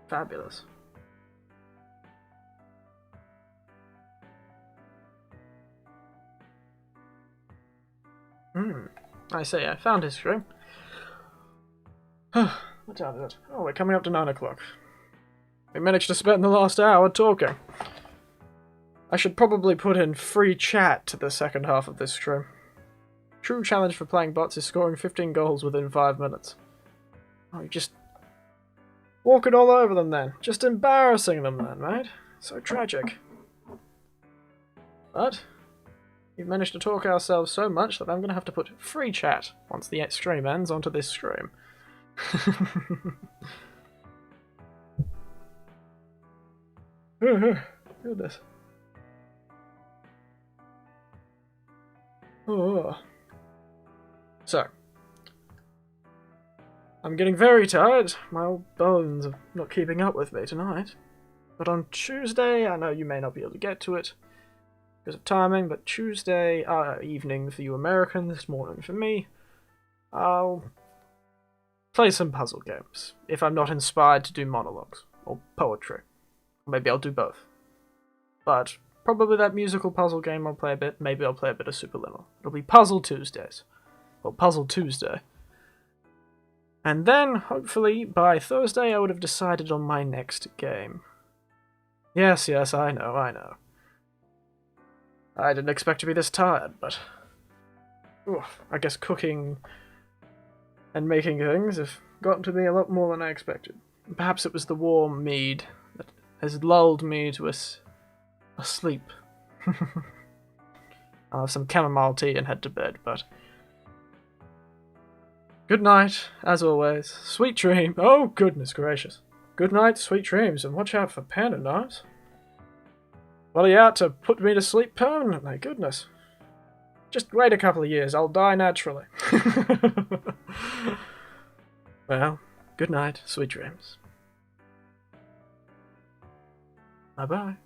Fabulous. I say, I found history. What time is it? Oh, we're coming up to 9 o'clock. We managed to spend the last hour talking. I should probably put in free chat to the second half of this stream. True challenge for playing bots is scoring 15 goals within 5 minutes. Oh, you just walking all over them then. Just embarrassing them then, right? So tragic. But we've managed to talk ourselves so much that I'm going to have to put free chat once the stream ends onto this stream. Goodness. Oh. So, I'm getting very tired. My old bones are not keeping up with me tonight. But on Tuesday, I know you may not be able to get to it because of timing, but Tuesday evening for you Americans, morning for me, I'll play some puzzle games, if I'm not inspired to do monologues, or poetry. Maybe I'll do both. But probably that musical puzzle game I'll play a bit, maybe I'll play a bit of Superliminal. It'll be Puzzle Tuesdays. Or Puzzle Tuesday. And then, hopefully, by Thursday I would have decided on my next game. Yes, I know. I didn't expect to be this tired, but I guess cooking and making things have gotten to me a lot more than I expected. Perhaps it was the warm mead that has lulled me to a sleep. I'll have some chamomile tea and head to bed, but good night, as always. Sweet dream. Oh, goodness gracious. Good night, sweet dreams, and watch out for panda knives. Well, you out to put me to sleep permanently, goodness. Just wait a couple of years, I'll die naturally. Well, good night, sweet dreams. Bye-bye.